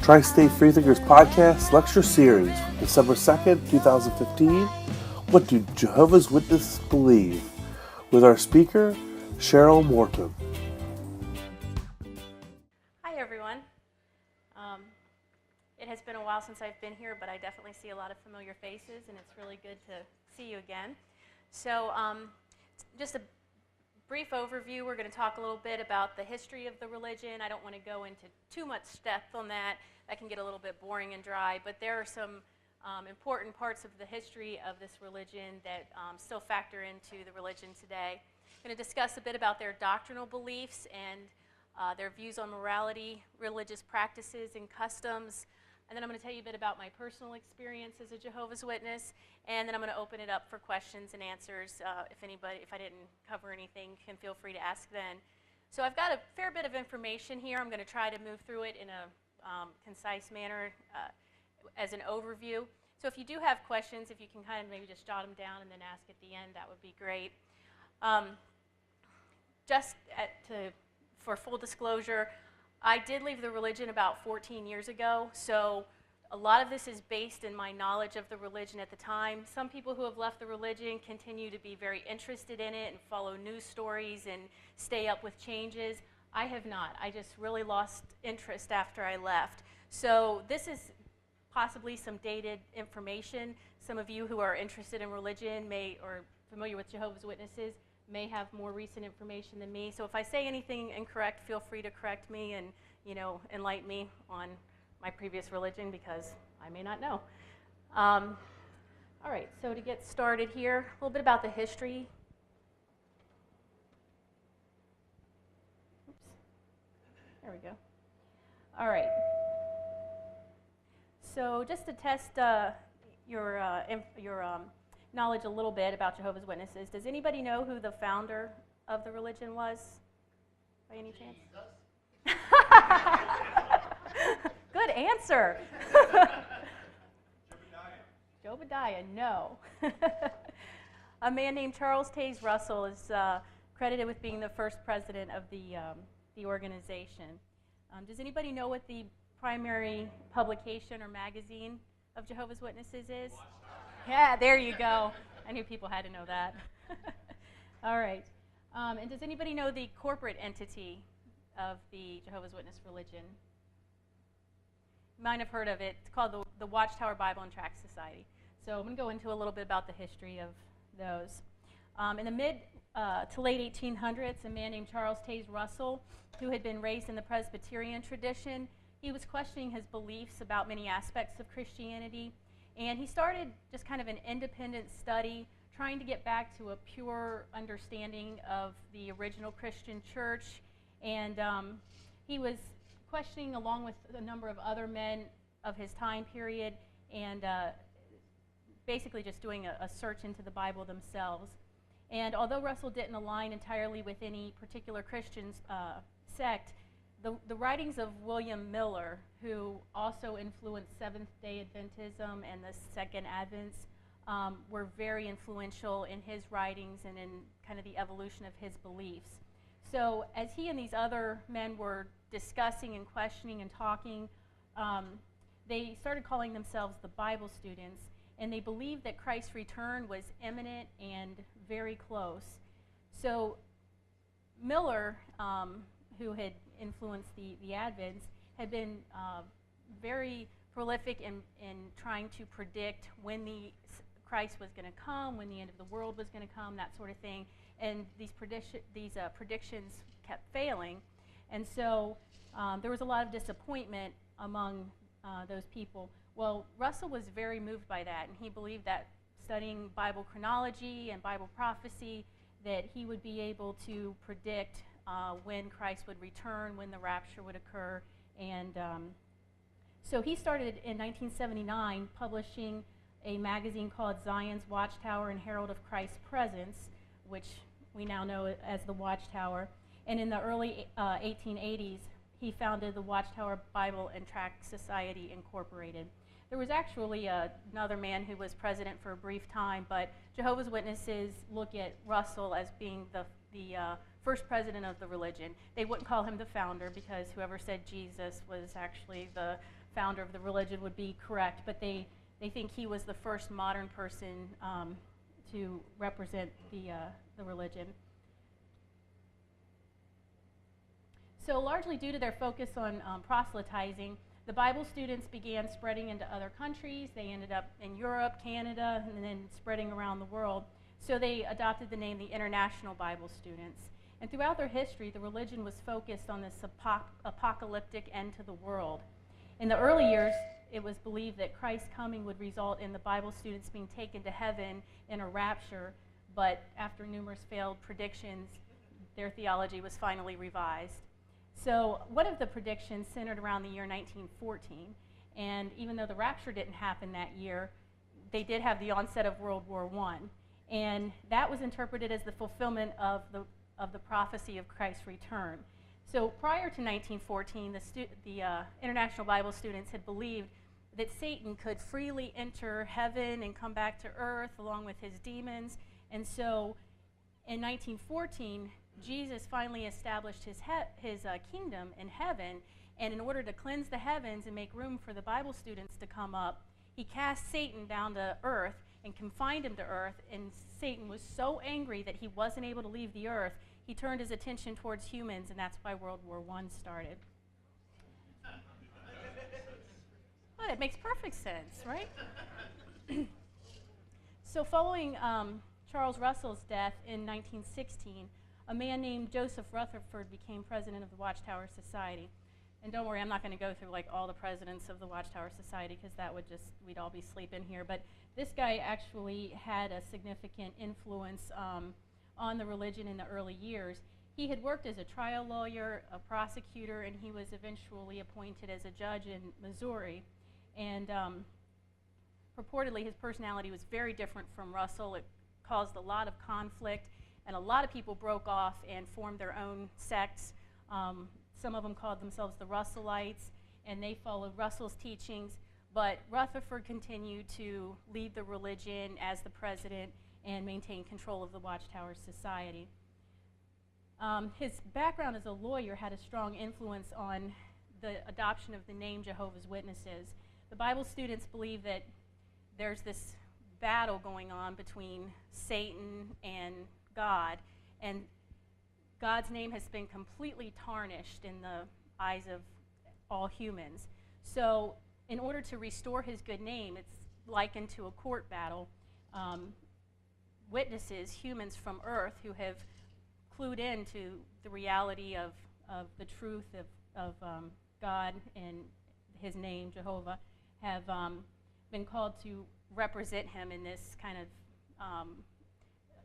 Tri-State Freethinkers podcast lecture series, December 2nd, 2015. What do Jehovah's Witnesses believe? With our speaker, Cheryl Morton. Hi everyone. It has been a while since I've been here, but I definitely see a lot of familiar faces, and it's really good to see you again. So just a brief overview. We're going to talk a little bit about the history of the religion. I don't want to go into too much depth on that. That can get a little bit boring and dry, but there are some important parts of the history of this religion that still factor into the religion today. I'm going to discuss a bit about their doctrinal beliefs and their views on morality, religious practices, and customs. And then I'm going to tell you a bit about my personal experience as a Jehovah's Witness, and then I'm going to open it up for questions and answers. If I didn't cover anything, can feel free to ask then. So I've got a fair bit of information here. I'm going to try to move through it in a concise manner as an overview. So if you do have questions, if you can kind of maybe just jot them down and then ask at the end, that would be great. For full disclosure, I did leave the religion about 14 years ago, so a lot of this is based in my knowledge of the religion at the time. Some people who have left the religion continue to be very interested in it and follow news stories and stay up with changes. I have not. I just really lost interest after I left. So this is possibly some dated information. Some of you who are interested in religion or familiar with Jehovah's Witnesses may have more recent information than me. So if I say anything incorrect, feel free to correct me and, enlighten me on my previous religion, because I may not know. All right, so to get started here, a little bit about the history. Oops. There we go. All right. So just to test your knowledge a little bit about Jehovah's Witnesses, does anybody know who the founder of the religion was, by any chance? Good answer. Jobadiah, no. A man named Charles Taze Russell is credited with being the first president of the organization. Does anybody know what the primary publication or magazine of Jehovah's Witnesses is? Yeah, there you go. I knew people had to know that. All right. And does anybody know the corporate entity of the Jehovah's Witness religion? You might have heard of it. It's called the Watchtower Bible and Tract Society. So I'm going to go into a little bit about the history of those. In the mid to late 1800s, a man named Charles Taze Russell, who had been raised in the Presbyterian tradition, he was questioning his beliefs about many aspects of Christianity. And he started just kind of an independent study, trying to get back to a pure understanding of the original Christian church. And he was questioning, along with a number of other men of his time period, and basically just doing a search into the Bible themselves. And although Russell didn't align entirely with any particular Christian sect, the writings of William Miller, who also influenced Seventh-day Adventism and the Second Advents, were very influential in his writings and in kind of the evolution of his beliefs. So as he and these other men were discussing and questioning and talking, they started calling themselves the Bible students, and they believed that Christ's return was imminent and very close. So Miller, who had influenced the Advents, had been very prolific in trying to predict when Christ was going to come, when the end of the world was going to come, that sort of thing. And these predictions kept failing. And so there was a lot of disappointment among those people. Well, Russell was very moved by that, and he believed that studying Bible chronology and Bible prophecy, that he would be able to predict when Christ would return, when the rapture would occur. And so he started in 1979 publishing a magazine called Zion's Watchtower and Herald of Christ's Presence, which we now know as the Watchtower. And in the early 1880s, he founded the Watchtower Bible and Tract Society Incorporated. There was actually another man who was president for a brief time, but Jehovah's Witnesses look at Russell as being the first president of the religion. They wouldn't call him the founder, because whoever said Jesus was actually the founder of the religion would be correct, but they think he was the first modern person to represent the religion. So largely due to their focus on proselytizing, the Bible students began spreading into other countries. They ended up in Europe, Canada, and then spreading around the world. So they adopted the name the International Bible Students. And throughout their history, the religion was focused on this apocalyptic end to the world. In the early years, it was believed that Christ's coming would result in the Bible students being taken to heaven in a rapture, but after numerous failed predictions, their theology was finally revised. So one of the predictions centered around the year 1914, and even though the rapture didn't happen that year, they did have the onset of World War I, and that was interpreted as the fulfillment of the prophecy of Christ's return. So prior to 1914, the International Bible Students had believed that Satan could freely enter heaven and come back to earth along with his demons, and so in 1914, Jesus finally established his kingdom in heaven, and in order to cleanse the heavens and make room for the Bible students to come up, he cast Satan down to earth and confined him to earth, and Satan was so angry that he wasn't able to leave the earth, he turned his attention towards humans, and that's why World War I started. Well, it makes perfect sense, right? So following Charles Russell's death in 1916, a man named Joseph Rutherford became president of the Watchtower Society. And don't worry, I'm not going to go through like all the presidents of the Watchtower Society because that would just, we'd all be sleeping here. But this guy actually had a significant influence on the religion in the early years. He had worked as a trial lawyer, a prosecutor, and he was eventually appointed as a judge in Missouri. And purportedly his personality was very different from Russell. It caused a lot of conflict, and a lot of people broke off and formed their own sects. Some of them called themselves the Russellites, and they followed Russell's teachings, but Rutherford continued to lead the religion as the president and maintain control of the Watchtower Society. His background as a lawyer had a strong influence on the adoption of the name Jehovah's Witnesses. The Bible students believe that there's this battle going on between Satan and God, and God's name has been completely tarnished in the eyes of all humans. So in order to restore his good name, it's likened to a court battle. Witnesses, humans from earth who have clued into the reality of the truth of God and his name, Jehovah, have been called to represent him in this kind of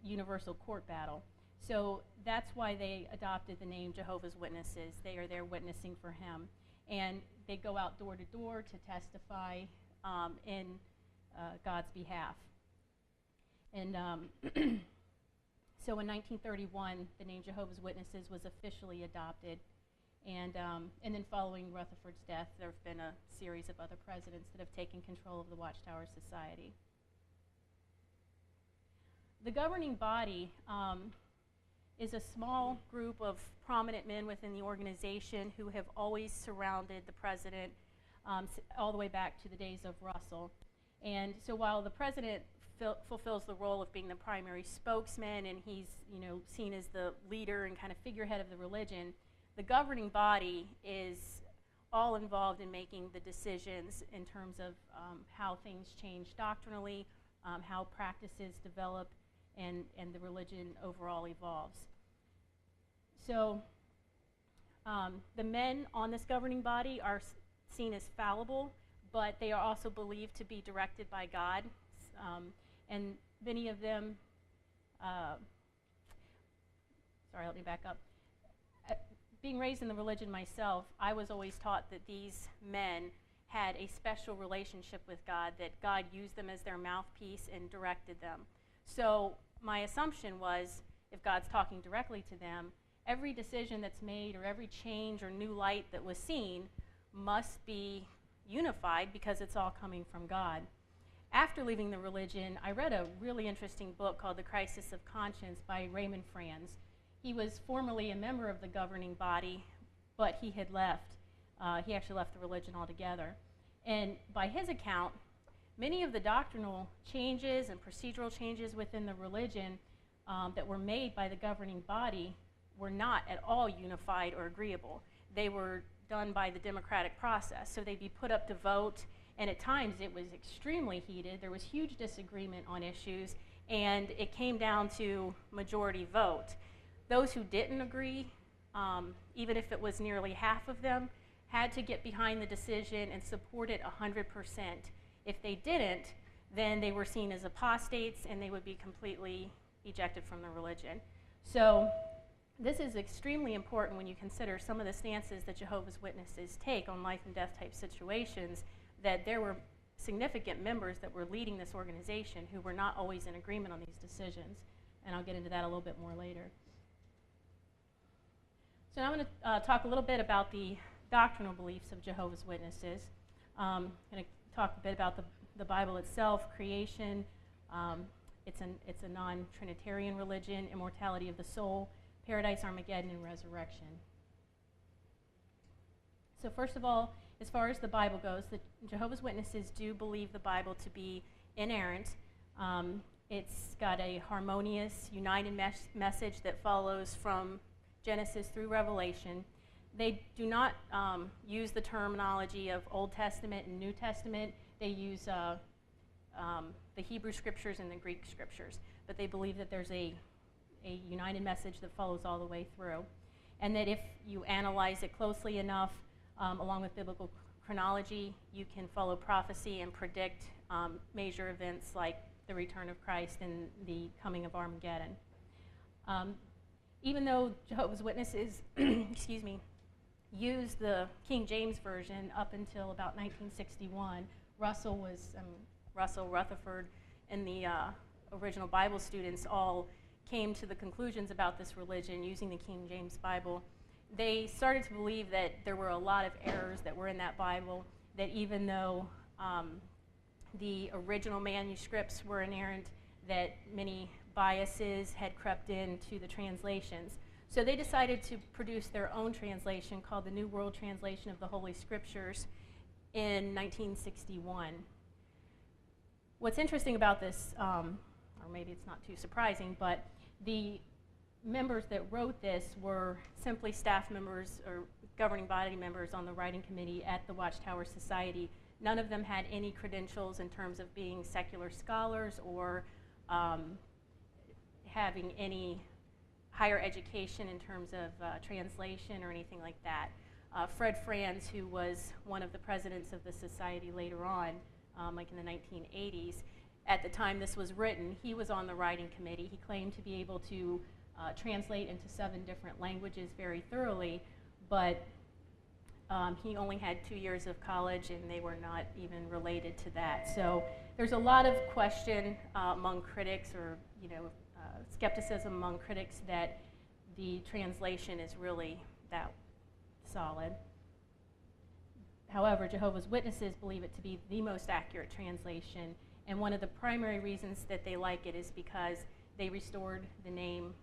universal court battle. So that's why they adopted the name Jehovah's Witnesses. They are there witnessing for him. And they go out door to door to testify in God's behalf. And so in 1931, the name Jehovah's Witnesses was officially adopted. And then following Rutherford's death, there have been a series of other presidents that have taken control of the Watchtower Society. The governing body is a small group of prominent men within the organization who have always surrounded the president all the way back to the days of Russell. And so while the president fulfills the role of being the primary spokesman and he's seen as the leader and kind of figurehead of the religion, the governing body is all involved in making the decisions in terms of how things change doctrinally, how practices develop, and the religion overall evolves. So the men on this governing body are seen as fallible, but they are also believed to be directed by God. And many of them, let me back up. Being raised in the religion myself, I was always taught that these men had a special relationship with God, that God used them as their mouthpiece and directed them. So my assumption was, if God's talking directly to them, every decision that's made or every change or new light that was seen must be unified because it's all coming from God. After leaving the religion, I read a really interesting book called The Crisis of Conscience by Raymond Franz. He was formerly a member of the governing body, but he had left. He actually left the religion altogether. And by his account, many of the doctrinal changes and procedural changes within the religion that were made by the governing body were not at all unified or agreeable. They were done by the democratic process, so they'd be put up to vote, and at times it was extremely heated. There was huge disagreement on issues, and it came down to majority vote. Those who didn't agree, even if it was nearly half of them, had to get behind the decision and support it 100%. If they didn't, then they were seen as apostates and they would be completely ejected from the religion. So this is extremely important when you consider some of the stances that Jehovah's Witnesses take on life and death type situations, that there were significant members that were leading this organization who were not always in agreement on these decisions. And I'll get into that a little bit more later. So now I'm going to talk a little bit about the doctrinal beliefs of Jehovah's Witnesses. I'm going to talk a bit about the Bible itself, creation. It's a non-Trinitarian religion, immortality of the soul, paradise, Armageddon, and resurrection. So first of all, as far as the Bible goes, the Jehovah's Witnesses do believe the Bible to be inerrant. It's got a harmonious, united message that follows from Genesis through Revelation. They do not use the terminology of Old Testament and New Testament. They use the Hebrew scriptures and the Greek scriptures, but they believe that there's a united message that follows all the way through, and that if you analyze it closely enough, along with biblical chronology, you can follow prophecy and predict major events like the return of Christ and the coming of Armageddon. Even though Jehovah's Witnesses, excuse me, used the King James Version up until about 1961, Russell, Rutherford, and the original Bible students all came to the conclusions about this religion using the King James Bible. They started to believe that there were a lot of errors that were in that Bible, that even though the original manuscripts were inerrant, that many biases had crept into the translations. So they decided to produce their own translation called the New World Translation of the Holy Scriptures in 1961. What's interesting about this, or maybe it's not too surprising, but the members that wrote this were simply staff members or governing body members on the writing committee at the Watchtower Society. None of them had any credentials in terms of being secular scholars or having any higher education in terms of translation or anything like that. Fred Franz, who was one of the presidents of the society later on, like in the 1980s, at the time this was written, he was on the writing committee. He claimed to be able to translate into 7 different languages very thoroughly, but he only had 2 years of college, and they were not even related to that. So there's a lot of question among critics, or skepticism among critics, that the translation is really that solid. However, Jehovah's Witnesses believe it to be the most accurate translation, and one of the primary reasons that they like it is because they restored the name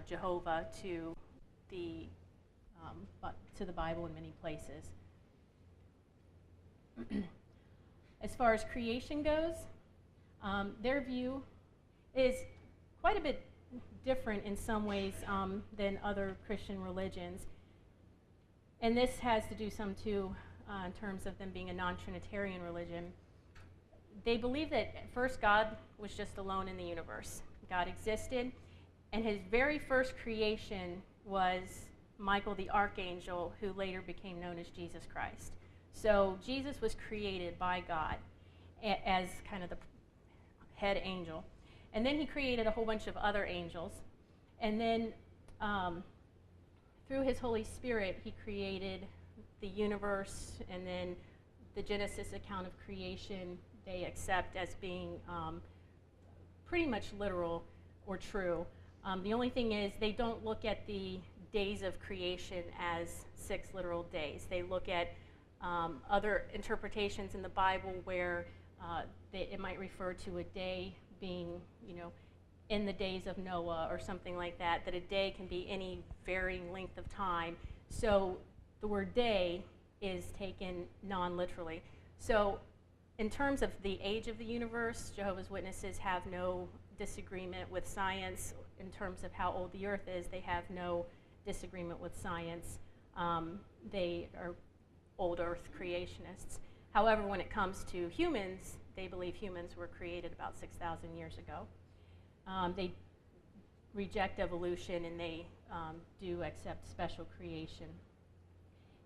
Jehovah to the Bible in many places. As far as creation goes, their view is quite a bit different in some ways than other Christian religions. And this has to do some too in terms of them being a non-Trinitarian religion. They believe that at first God was just alone in the universe. God existed, and his very first creation was Michael the Archangel, who later became known as Jesus Christ. So Jesus was created by God as kind of the head angel. And then he created a whole bunch of other angels. And then through his Holy Spirit, he created the universe, and then the Genesis account of creation they accept as being pretty much literal or true. The only thing is they don't look at the days of creation as 6 literal days. They look at other interpretations in the Bible where it might refer to a day being, in the days of Noah or something like that, that a day can be any varying length of time. So the word day is taken non-literally. So in terms of the age of the universe, Jehovah's Witnesses have no disagreement with science. In terms of how old the earth is, they have no disagreement with science. They are old earth creationists. However, when it comes to humans, they believe humans were created about 6,000 years ago. They reject evolution, and they do accept special creation.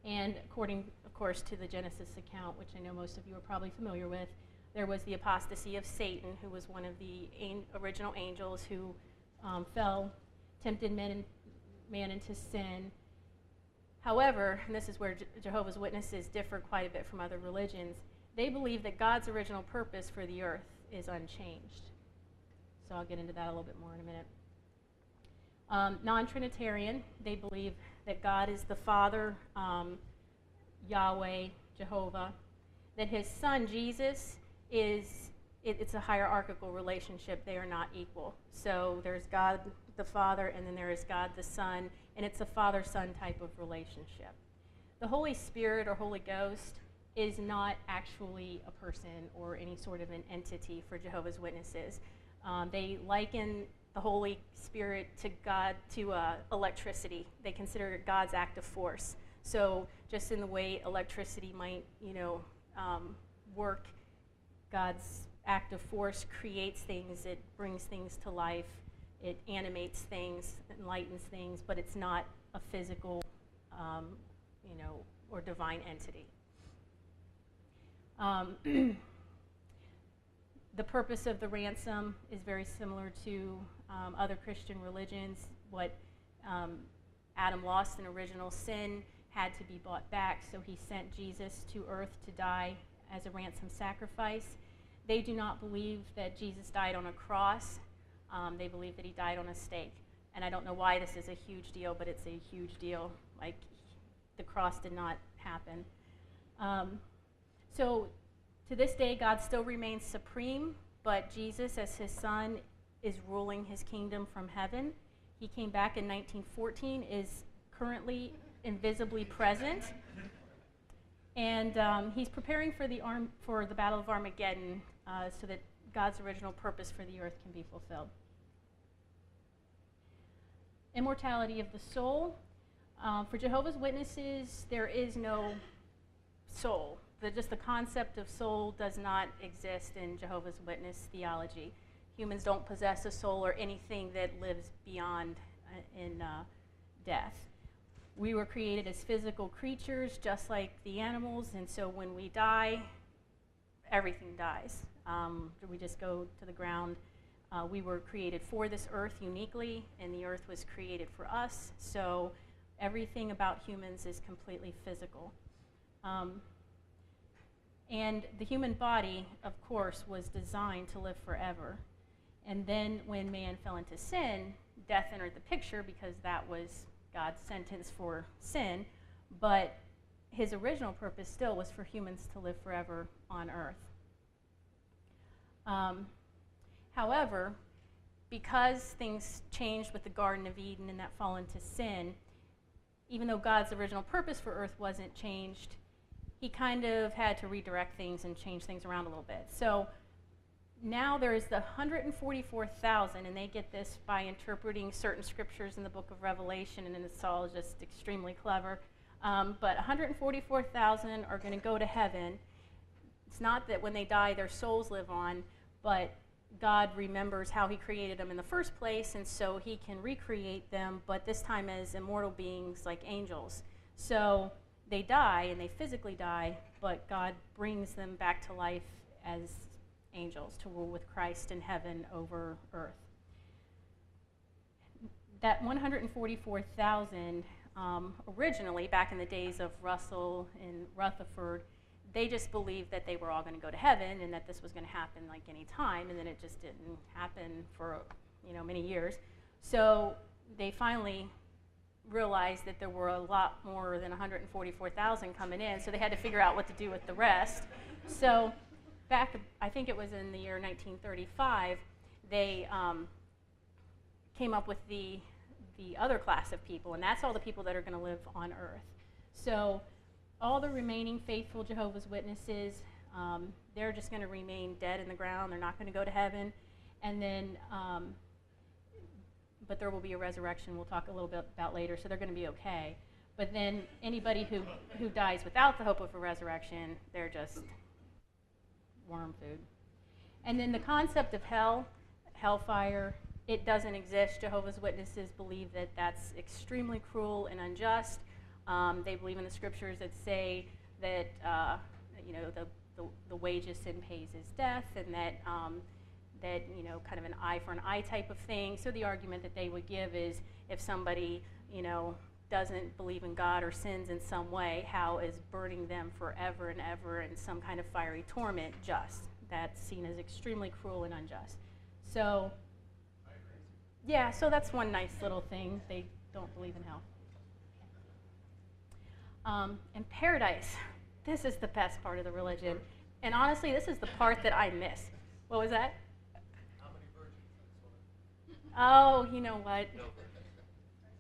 And according, of course, to the Genesis account, which I know most of you are probably familiar with, there was the apostasy of Satan, who was one of the original angels who fell, tempted man into sin. However, and this is where Jehovah's Witnesses differ quite a bit from other religions, they believe that God's original purpose for the earth is unchanged. So I'll get into that a little bit more in a minute. Non-Trinitarian, they believe that God is the Father, Yahweh, Jehovah, that his son, Jesus, it's a hierarchical relationship. They are not equal. So there's God the Father, and then there is God the Son, and it's a father-son type of relationship. The Holy Spirit or Holy Ghost is not actually a person or any sort of an entity for Jehovah's Witnesses. They liken the Holy Spirit to God, to electricity. They consider it God's active force. So just in the way electricity might, work, God's active force creates things, it brings things to life, it animates things, enlightens things, but it's not a physical, or divine entity. The purpose of the ransom is very similar to other Christian religions. What Adam lost in original sin had to be bought back, so he sent Jesus to earth to die as a ransom sacrifice. They do not believe that Jesus died on a cross. They believe that he died on a stake. And I don't know why this is a huge deal, but it's a huge deal. Like, the cross did not happen. So to this day, God still remains supreme, but Jesus, as his son, is ruling his kingdom from heaven. He came back in 1914, is currently invisibly present, and he's preparing for the Battle of Armageddon so that God's original purpose for the earth can be fulfilled. Immortality of the soul. For Jehovah's Witnesses, there is no soul. Just the concept of soul does not exist in Jehovah's Witness theology. Humans don't possess a soul or anything that lives beyond in death. We were created as physical creatures, just like the animals, and so when we die, everything dies. We just go to the ground. We were created for this earth uniquely, and the earth was created for us, so everything about humans is completely physical. And the human body, of course, was designed to live forever. And then when man fell into sin, death entered the picture because that was God's sentence for sin. But his original purpose still was for humans to live forever on earth. However, because things changed with the Garden of Eden and that fall into sin, even though God's original purpose for earth wasn't changed, he kind of had to redirect things and change things around a little bit. So now there is the 144,000, and they get this by interpreting certain scriptures in the book of Revelation, and it's all just extremely clever. But 144,000 are going to go to heaven. It's not that when they die their souls live on, but God remembers how he created them in the first place, and so he can recreate them, but this time as immortal beings like angels. So they die, and they physically die, but God brings them back to life as angels to rule with Christ in heaven over earth. That 144,000, originally, back in the days of Russell and Rutherford, they just believed that they were all going to go to heaven and that this was going to happen like any time, and then it just didn't happen for many years. So they finally realized that there were a lot more than 144,000 coming in, so they had to figure out what to do with the rest. So back, I think it was in the year 1935, they came up with the other class of people, and that's all the people that are going to live on earth. So all the remaining faithful Jehovah's Witnesses, They're just going to remain dead in the ground. They're not going to go to heaven. And then, but there will be a resurrection we'll talk a little bit about later, so they're going to be okay. But then anybody who dies without the hope of a resurrection, they're just worm food. And then the concept of hell, hellfire, it doesn't exist. Jehovah's Witnesses believe that that's extremely cruel and unjust. They believe in the scriptures that say that the wages sin pays is death, and that kind of an eye for an eye type of thing. So the argument that they would give is if somebody doesn't believe in God or sins in some way, how is burning them forever and ever in some kind of fiery torment just? That's seen as extremely cruel and unjust. So yeah, so that's one nice little thing. They don't believe in hell. And paradise, this is the best part of the religion. And honestly, this is the part that I miss. What was that? How many virgins? Oh, you know what?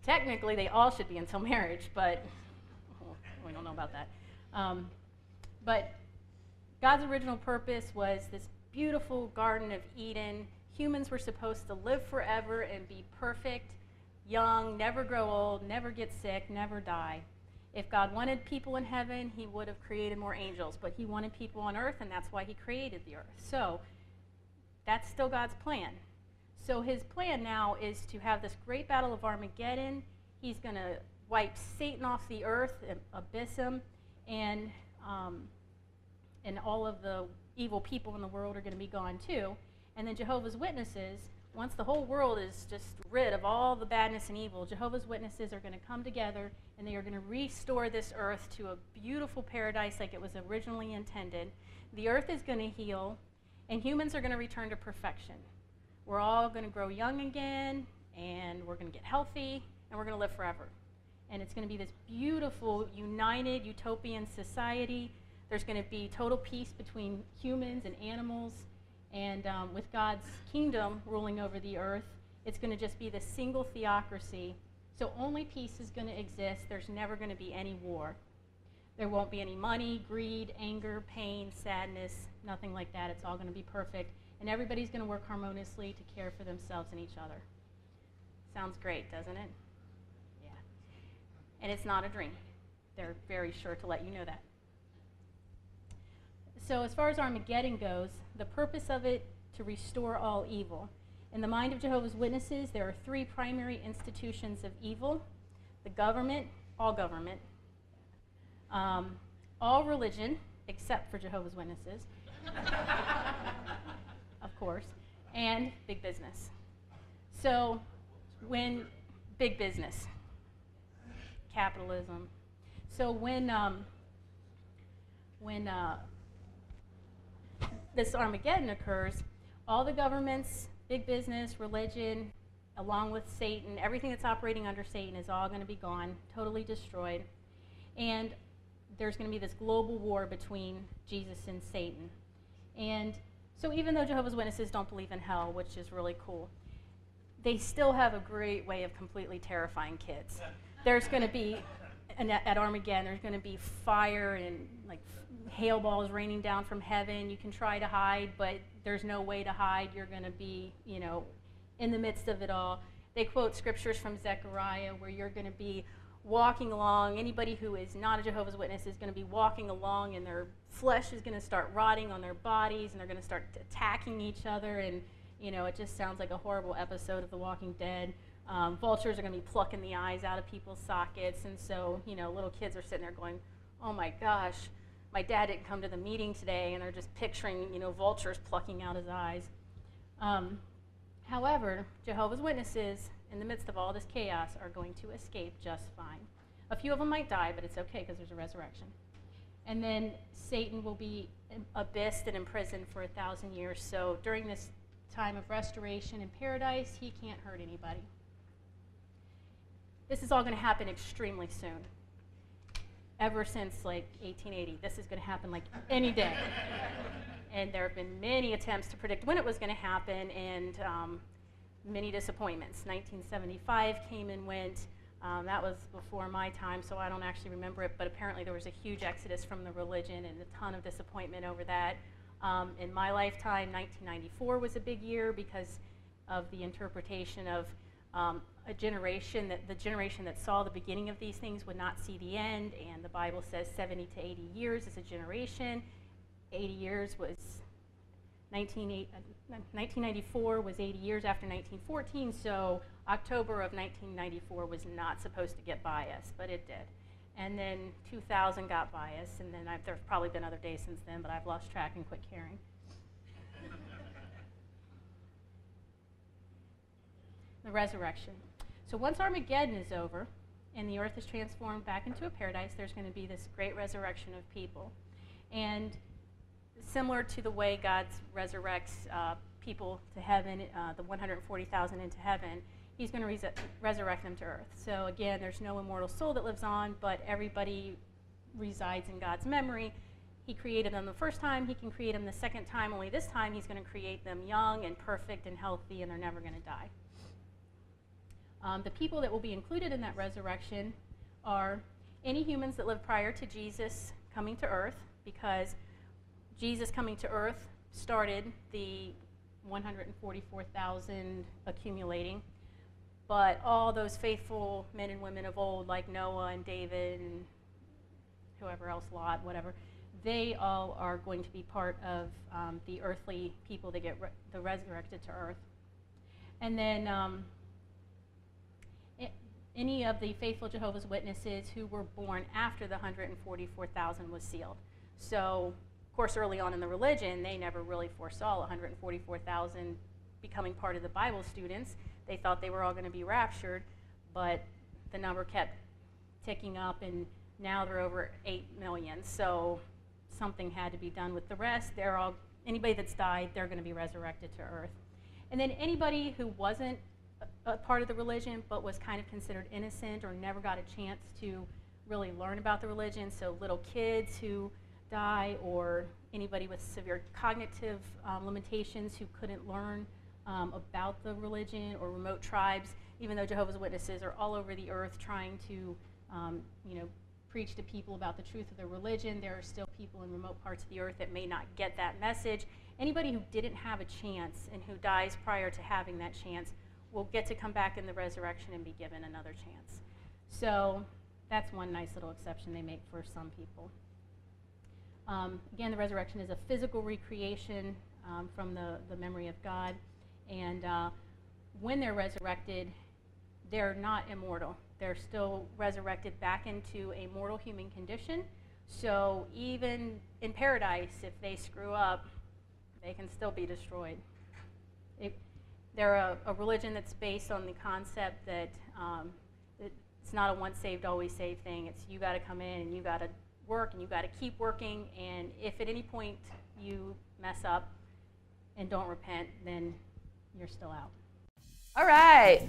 Technically, they all should be until marriage, but we don't know about that. But God's original purpose was this beautiful Garden of Eden. Humans were supposed to live forever and be perfect, young, never grow old, never get sick, never die. If God wanted people in heaven, he would have created more angels, but he wanted people on earth, and that's why he created the earth. So that's still God's plan. So his plan now is to have this great battle of Armageddon. He's going to wipe Satan off the earth, abyss him, and all of the evil people in the world are going to be gone too. And then Jehovah's Witnesses, once the whole world is just rid of all the badness and evil, Jehovah's Witnesses are going to come together and they are going to restore this earth to a beautiful paradise like it was originally intended. The earth is going to heal, and humans are going to return to perfection. We're all going to grow young again, and we're going to get healthy, and we're going to live forever. And it's going to be this beautiful, united, utopian society. There's going to be total peace between humans and animals. And with God's kingdom ruling over the earth, it's going to just be this single theocracy. So only peace is going to exist. There's never going to be any war. There won't be any money, greed, anger, pain, sadness, nothing like that. It's all going to be perfect. And everybody's going to work harmoniously to care for themselves and each other. Sounds great, doesn't it? Yeah. And it's not a dream. They're very sure to let you know that. So as far as Armageddon goes, the purpose of it to restore all evil. In the mind of Jehovah's Witnesses, there are three primary institutions of evil: the government, all religion, except for Jehovah's Witnesses, of course, and big business. So when big business, capitalism. So when this Armageddon occurs, all the governments, big business, religion, along with Satan, everything that's operating under Satan is all going to be gone, totally destroyed. And there's going to be this global war between Jesus and Satan. And so even though Jehovah's Witnesses don't believe in hell, which is really cool, they still have a great way of completely terrifying kids. There's going to be, at Armageddon, there's going to be fire and like hail balls raining down from heaven. You can try to hide, but there's no way to hide. You're going to be, in the midst of it all. They quote scriptures from Zechariah where you're going to be walking along. Anybody who is not a Jehovah's Witness is going to be walking along, and their flesh is going to start rotting on their bodies, and they're going to start attacking each other, and it just sounds like a horrible episode of The Walking Dead. Vultures are going to be plucking the eyes out of people's sockets, and so little kids are sitting there going, oh my gosh, my dad didn't come to the meeting today, and they're just picturing vultures plucking out his eyes. However, Jehovah's Witnesses, in the midst of all this chaos, are going to escape just fine. A few of them might die, but it's okay because there's a resurrection. And then Satan will be abyssed and imprisoned for 1,000 years. So during this time of restoration in paradise, he can't hurt anybody. This is all going to happen extremely soon. Ever since like 1880, this is going to happen like any day. And there have been many attempts to predict when it was going to happen, and many disappointments. 1975 came and went. That was before my time, so I don't actually remember it, but apparently there was a huge exodus from the religion and a ton of disappointment over that. In my lifetime, 1994 was a big year because of the interpretation of the generation that saw the beginning of these things would not see the end, and the Bible says 70 to 80 years is a generation. 80 years was 1994 was 80 years after 1914, so October of 1994 was not supposed to get by us, but it did. And then 2000 got by us, and then there's probably been other days since then, but I've lost track and quit caring. The resurrection. So once Armageddon is over and the earth is transformed back into a paradise, there's going to be this great resurrection of people. And similar to the way God resurrects people to heaven, the 140,000 into heaven, he's going to resurrect them to earth. So again, there's no immortal soul that lives on, but everybody resides in God's memory. He created them the first time, he can create them the second time, only this time he's going to create them young and perfect and healthy, and they're never going to die. The people that will be included in that resurrection are any humans that lived prior to Jesus coming to earth, because Jesus coming to earth started the 144,000 accumulating, but all those faithful men and women of old, like Noah and David and whoever else, Lot, whatever, they all are going to be part of the earthly people that get resurrected to earth. And then any of the faithful Jehovah's Witnesses who were born after the 144,000 was sealed. So, of course, early on in the religion, they never really foresaw 144,000 becoming part of the Bible students. They thought they were all going to be raptured, but the number kept ticking up, and now they're over 8 million. So something had to be done with the rest. Anybody that's died, they're going to be resurrected to earth. And then anybody who wasn't a part of the religion but was kind of considered innocent or never got a chance to really learn about the religion, so little kids who die or anybody with severe cognitive limitations who couldn't learn about the religion, or remote tribes, even though Jehovah's Witnesses are all over the earth trying to preach to people about the truth of their religion, there are still people in remote parts of the earth that may not get that message. Anybody who didn't have a chance and who dies prior to having that chance will get to come back in the resurrection and be given another chance. So that's one nice little exception they make for some people. Again, the resurrection is a physical recreation from the memory of God. And when they're resurrected, they're not immortal. They're still resurrected back into a mortal human condition. So even in paradise, if they screw up, they can still be destroyed. They're a religion that's based on the concept that it's not a once saved, always saved thing. It's you got to come in and you got to work and you got to keep working. And if at any point you mess up and don't repent, then you're still out. All right.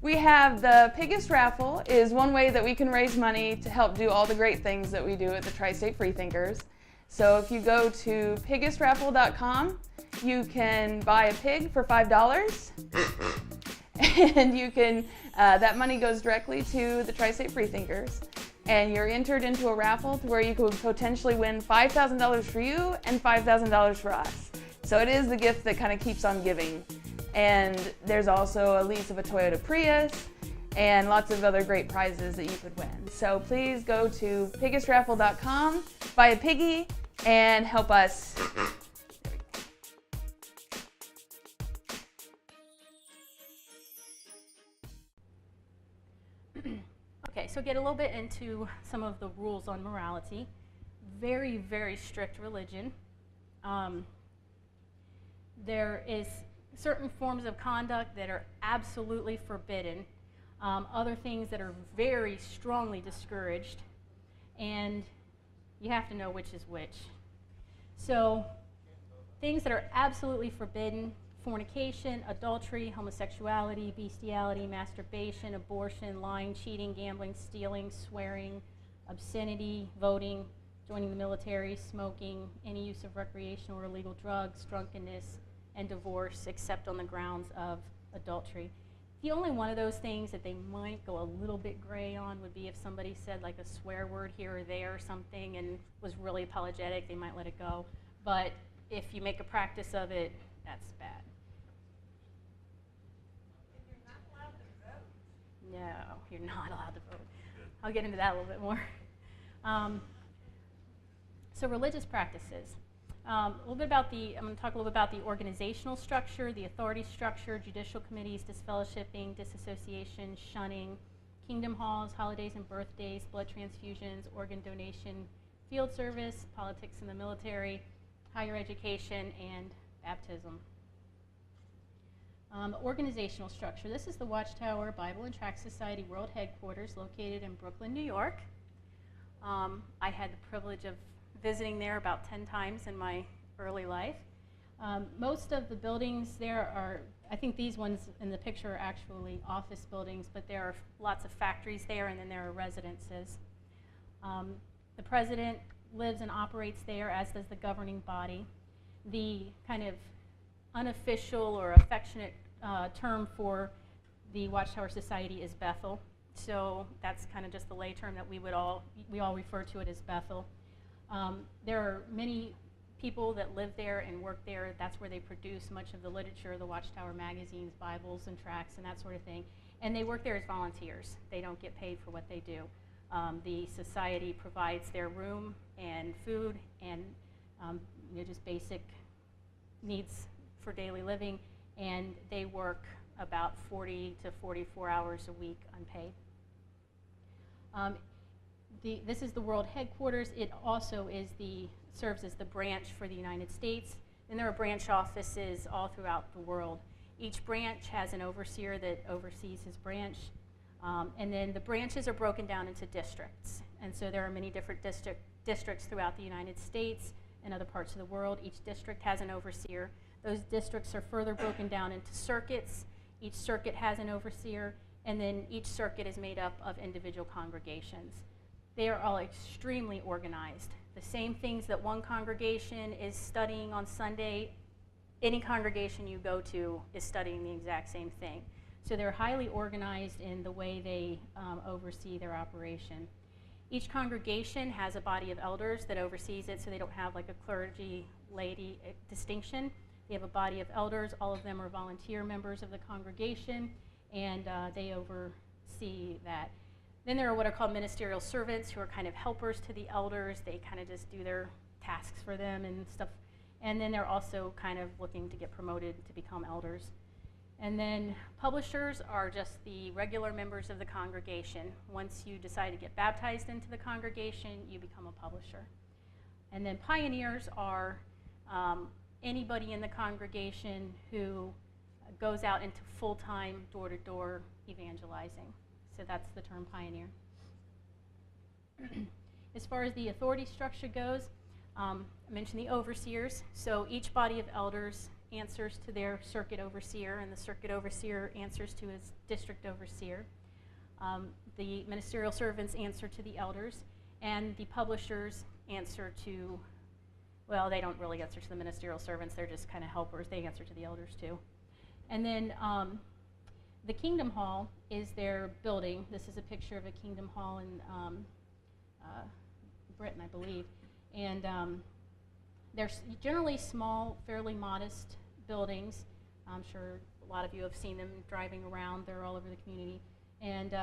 We have the Piggest Raffle is one way that we can raise money to help do all the great things that we do at the Tri-State Freethinkers. So if you go to piggestraffle.com, you can buy a pig for $5, and you can that money goes directly to the Tri-State Freethinkers, and you're entered into a raffle to where you could potentially win $5,000 for you and $5,000 for us. So it is the gift that kind of keeps on giving. And there's also a lease of a Toyota Prius and lots of other great prizes that you could win. So please go to piggestraffle.com, buy a piggy, and help us. Okay, so get a little bit into some of the rules on morality. Very, very strict religion. There is certain forms of conduct that are absolutely forbidden, other things that are very strongly discouraged, and you have to know which is which. So things that are absolutely forbidden: fornication, adultery, homosexuality, bestiality, masturbation, abortion, lying, cheating, gambling, stealing, swearing, obscenity, voting, joining the military, smoking, any use of recreational or illegal drugs, drunkenness, and divorce, except on the grounds of adultery. The only one of those things that they might go a little bit gray on would be if somebody said like a swear word here or there or something and was really apologetic, they might let it go. But if you make a practice of it, that's bad. No, you're not allowed to vote. I'll get into that a little bit more. So religious practices. I'm going to talk a little bit about the organizational structure, the authority structure, judicial committees, disfellowshipping, disassociation, shunning, kingdom halls, holidays and birthdays, blood transfusions, organ donation, field service, politics in the military, higher education, and baptism. Organizational structure. This is the Watchtower Bible and Tract Society World Headquarters located in Brooklyn, New York. I had the privilege of visiting there about 10 times in my early life. Most of the buildings there are, I think these ones in the picture are actually office buildings, but there are lots of factories there, and then there are residences. The president lives and operates there, as does the governing body. The kind of unofficial or affectionate term for the Watchtower Society is Bethel. So that's kind of just the lay term that we all refer to it as Bethel. There are many people that live there and work there. That's where they produce much of the literature, the Watchtower magazines, Bibles and tracts and that sort of thing. And they work there as volunteers. They don't get paid for what they do. The society provides their room and food and just basic needs for daily living, and they work about 40 to 44 hours a week unpaid. This is the world headquarters. It also serves as the branch for the United States, and there are branch offices all throughout the world. Each branch has an overseer that oversees his branch, and then the branches are broken down into districts. And so there are many different districts throughout the United States and other parts of the world. Each district has an overseer. Those districts are further broken down into circuits. Each circuit has an overseer, and then each circuit is made up of individual congregations. They are all extremely organized. The same things that one congregation is studying on Sunday, any congregation you go to is studying the exact same thing. So they're highly organized in the way they oversee their operation. Each congregation has a body of elders that oversees it, so they don't have like a clergy lady distinction. They have a body of elders. All of them are volunteer members of the congregation, and they oversee that. Then there are what are called ministerial servants, who are kind of helpers to the elders. They kind of just do their tasks for them and stuff. And then they're also kind of looking to get promoted to become elders. And then publishers are just the regular members of the congregation. Once you decide to get baptized into the congregation, you become a publisher. And then pioneers are anybody in the congregation who goes out into full-time, door-to-door evangelizing. So that's the term pioneer. As far as the authority structure goes, I mentioned the overseers. So each body of elders answers to their circuit overseer, and the circuit overseer answers to his district overseer. The ministerial servants answer to the elders, and the publishers answer to, well, they don't really answer to the ministerial servants. They're just kind of helpers. They answer to the elders too. And then the Kingdom Hall is their building. This is a picture of a Kingdom Hall in Britain, I believe. And they're generally small, fairly modest buildings. I'm sure a lot of you have seen them driving around. They're all over the community. And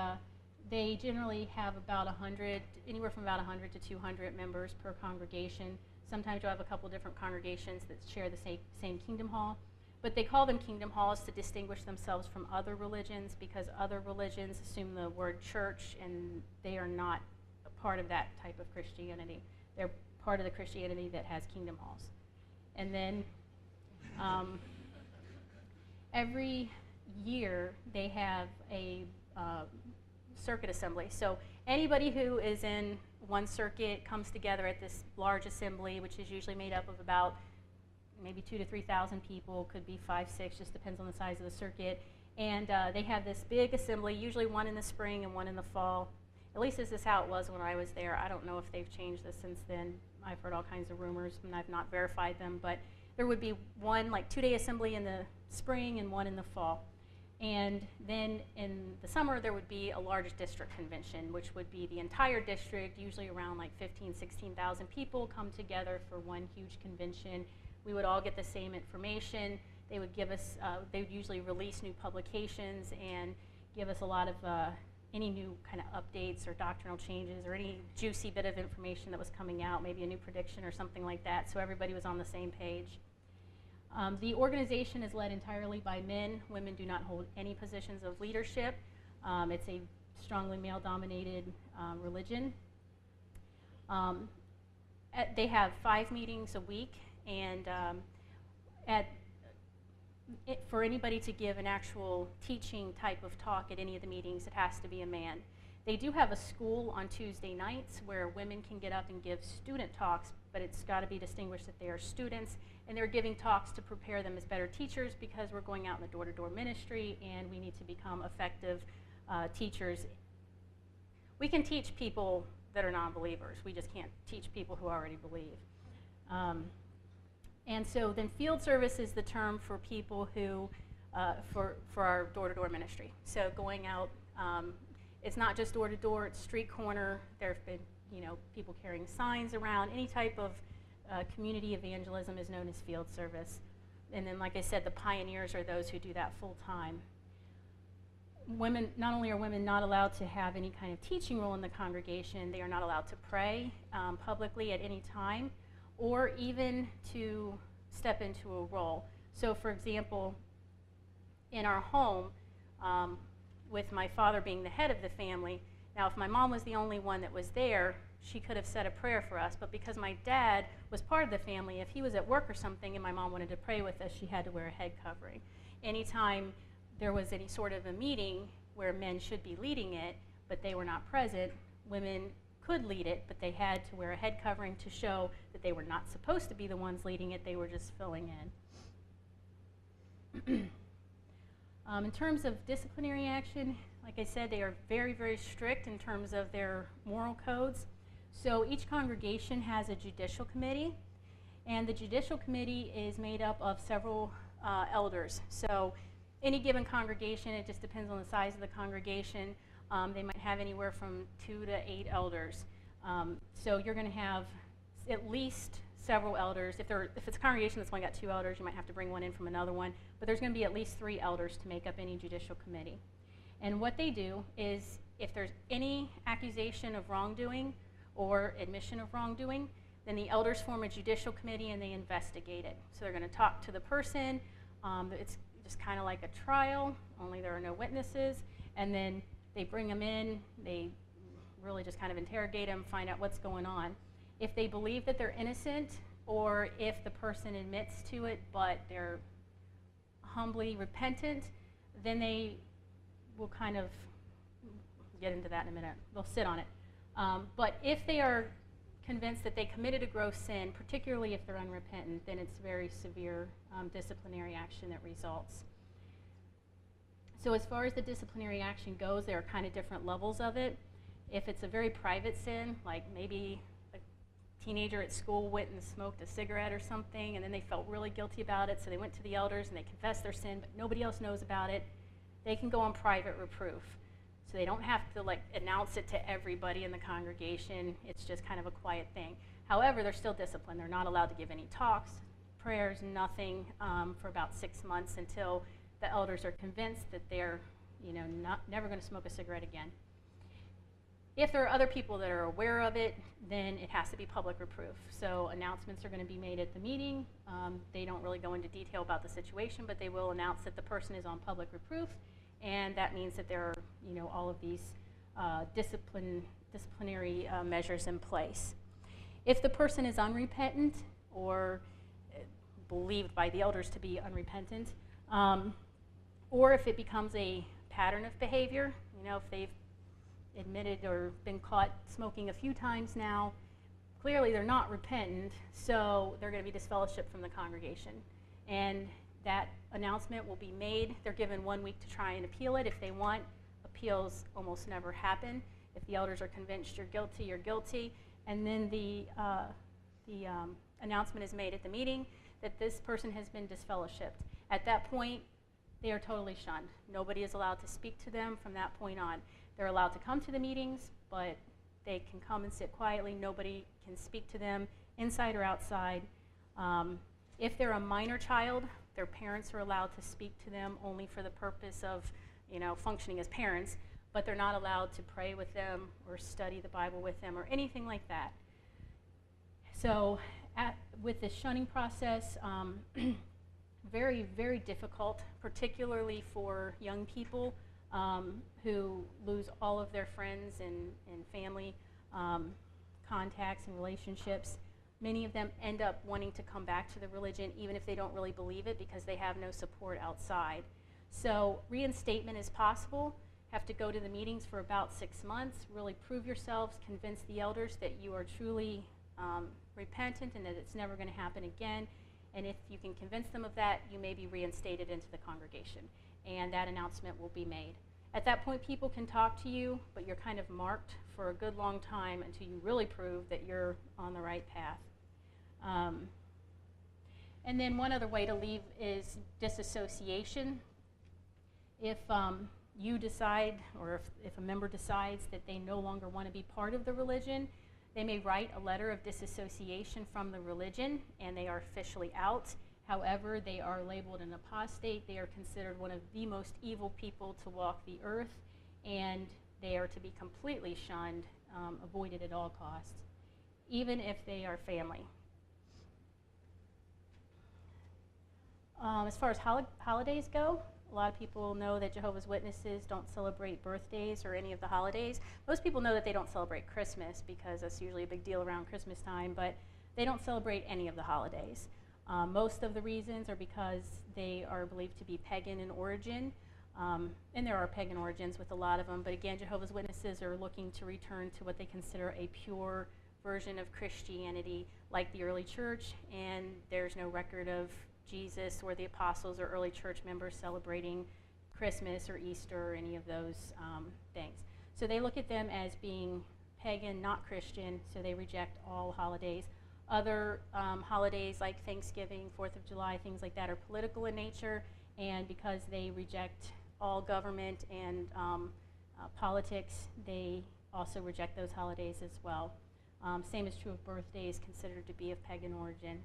they generally have about 100, anywhere from about 100 to 200 members per congregation. Sometimes you'll have a couple different congregations that share the same Kingdom Hall. But they call them Kingdom Halls to distinguish themselves from other religions, because other religions assume the word church, and they are not a part of that type of Christianity. They're part of the Christianity that has Kingdom Halls. And then every year they have a circuit assembly. So anybody who is in one circuit comes together at this large assembly, which is usually made up of about maybe 2,000 to 3,000 people, could be 5, 6, just depends on the size of the circuit. And they have this big assembly, usually one in the spring and one in the fall. At least this is how it was when I was there. I don't know if they've changed this since then. I've heard all kinds of rumors, and I've not verified them. But there would be one, like 2-day assembly in the spring and one in the fall. And then in the summer, there would be a large district convention, which would be the entire district, usually around like 15, 16,000 people come together for one huge convention. We would all get the same information. They would give us, they would usually release new publications and give us a lot of any new kind of updates or doctrinal changes or any juicy bit of information that was coming out, maybe a new prediction or something like that, so everybody was on the same page. The organization is led entirely by men. Women do not hold any positions of leadership. It's a strongly male-dominated religion. They have 5 meetings a week, and for anybody to give an actual teaching type of talk at any of the meetings, it has to be a man. They do have a school on Tuesday nights where women can get up and give student talks, but it's got to be distinguished that they are students, and they're giving talks to prepare them as better teachers because we're going out in the door-to-door ministry and we need to become effective teachers. We can teach people that are non-believers. We just can't teach people who already believe. And so then field service is the term for people who, for our door-to-door ministry. So going out, it's not just door-to-door, it's street corner. There have been, people carrying signs around. Any type of community evangelism is known as field service. And then, like I said, the pioneers are those who do that full-time. Women, not only are women not allowed to have any kind of teaching role in the congregation, they are not allowed to pray publicly at any time, or even to step into a role. So, for example, in our home, with my father being the head of the family, now if my mom was the only one that was there, she could have said a prayer for us, but because my dad was part of the family, if he was at work or something and my mom wanted to pray with us, she had to wear a head covering. Anytime there was any sort of a meeting where men should be leading it, but they were not present, women could lead it, but they had to wear a head covering to show that they were not supposed to be the ones leading it, they were just filling in. In terms of disciplinary action, like I said, they are very, very strict in terms of their moral codes. So each congregation has a judicial committee, and the judicial committee is made up of several elders. So any given congregation, it just depends on the size of the congregation, they might have anywhere from 2 to 8 elders. So you're going to have at least several elders. If it's a congregation that's only got 2 elders, you might have to bring one in from another one, but there's going to be at least 3 elders to make up any judicial committee. And what they do is, if there's any accusation of wrongdoing or admission of wrongdoing, then the elders form a judicial committee and they investigate it. So they're going to talk to the person. It's just kind of like a trial, only there are no witnesses, and then they bring them in, they really just kind of interrogate them, find out what's going on. If they believe that they're innocent, or if the person admits to it but they're humbly repentant, then they will kind of get into that in a minute. They'll sit on it. But if they are convinced that they committed a gross sin, particularly if they're unrepentant, then it's very severe disciplinary action that results. So as far as the disciplinary action goes, there are kind of different levels of it. If it's a very private sin, like maybe a teenager at school went and smoked a cigarette or something, and then they felt really guilty about it, so they went to the elders and they confessed their sin, but nobody else knows about it, they can go on private reproof. So they don't have to announce it to everybody in the congregation. It's just kind of a quiet thing. However, they're still disciplined. They're not allowed to give any talks, prayers, nothing for about 6 months until the elders are convinced that they're never going to smoke a cigarette again. If there are other people that are aware of it, then it has to be public reproof. So announcements are going to be made at the meeting. They don't really go into detail about the situation, but they will announce that the person is on public reproof, and that means that there are all of these disciplinary measures in place. If the person is unrepentant or believed by the elders to be unrepentant, or if it becomes a pattern of behavior, if they've admitted or been caught smoking a few times now, clearly they're not repentant, so they're going to be disfellowshipped from the congregation. And that announcement will be made. They're given 1 week to try and appeal it if they want. Appeals almost never happen. If the elders are convinced you're guilty, you're guilty. And then the announcement is made at the meeting that this person has been disfellowshipped. At that point, they are totally shunned. Nobody is allowed to speak to them from that point on. They're allowed to come to the meetings, but they can come and sit quietly. Nobody can speak to them inside or outside. If they're a minor child, their parents are allowed to speak to them only for the purpose of, functioning as parents, but they're not allowed to pray with them or study the Bible with them or anything like that. So with this shunning process, very, very difficult, particularly for young people who lose all of their friends and family contacts and relationships. Many of them end up wanting to come back to the religion even if they don't really believe it because they have no support outside. So reinstatement is possible. Have to go to the meetings for about 6 months, really prove yourselves, convince the elders that you are truly repentant and that it's never going to happen again. And if you can convince them of that, you may be reinstated into the congregation. And that announcement will be made. At that point, people can talk to you, but you're kind of marked for a good long time until you really prove that you're on the right path. And then one other way to leave is disassociation. If you decide, or if a member decides that they no longer want to be part of the religion, they may write a letter of disassociation from the religion, and they are officially out. However, they are labeled an apostate. They are considered one of the most evil people to walk the earth, and they are to be completely shunned, avoided at all costs, even if they are family. As far as holidays go, a lot of people know that Jehovah's Witnesses don't celebrate birthdays or any of the holidays. Most people know that they don't celebrate Christmas because that's usually a big deal around Christmas time, but they don't celebrate any of the holidays. Most of the reasons are because they are believed to be pagan in origin, and there are pagan origins with a lot of them, but again, Jehovah's Witnesses are looking to return to what they consider a pure version of Christianity like the early church, and there's no record of Jesus or the apostles or early church members celebrating Christmas or Easter or any of those things. So they look at them as being pagan, not Christian, so they reject all holidays. Other holidays like Thanksgiving, 4th of July, things like that are political in nature, and because they reject all government and politics, they also reject those holidays as well. Same is true of birthdays considered to be of pagan origin.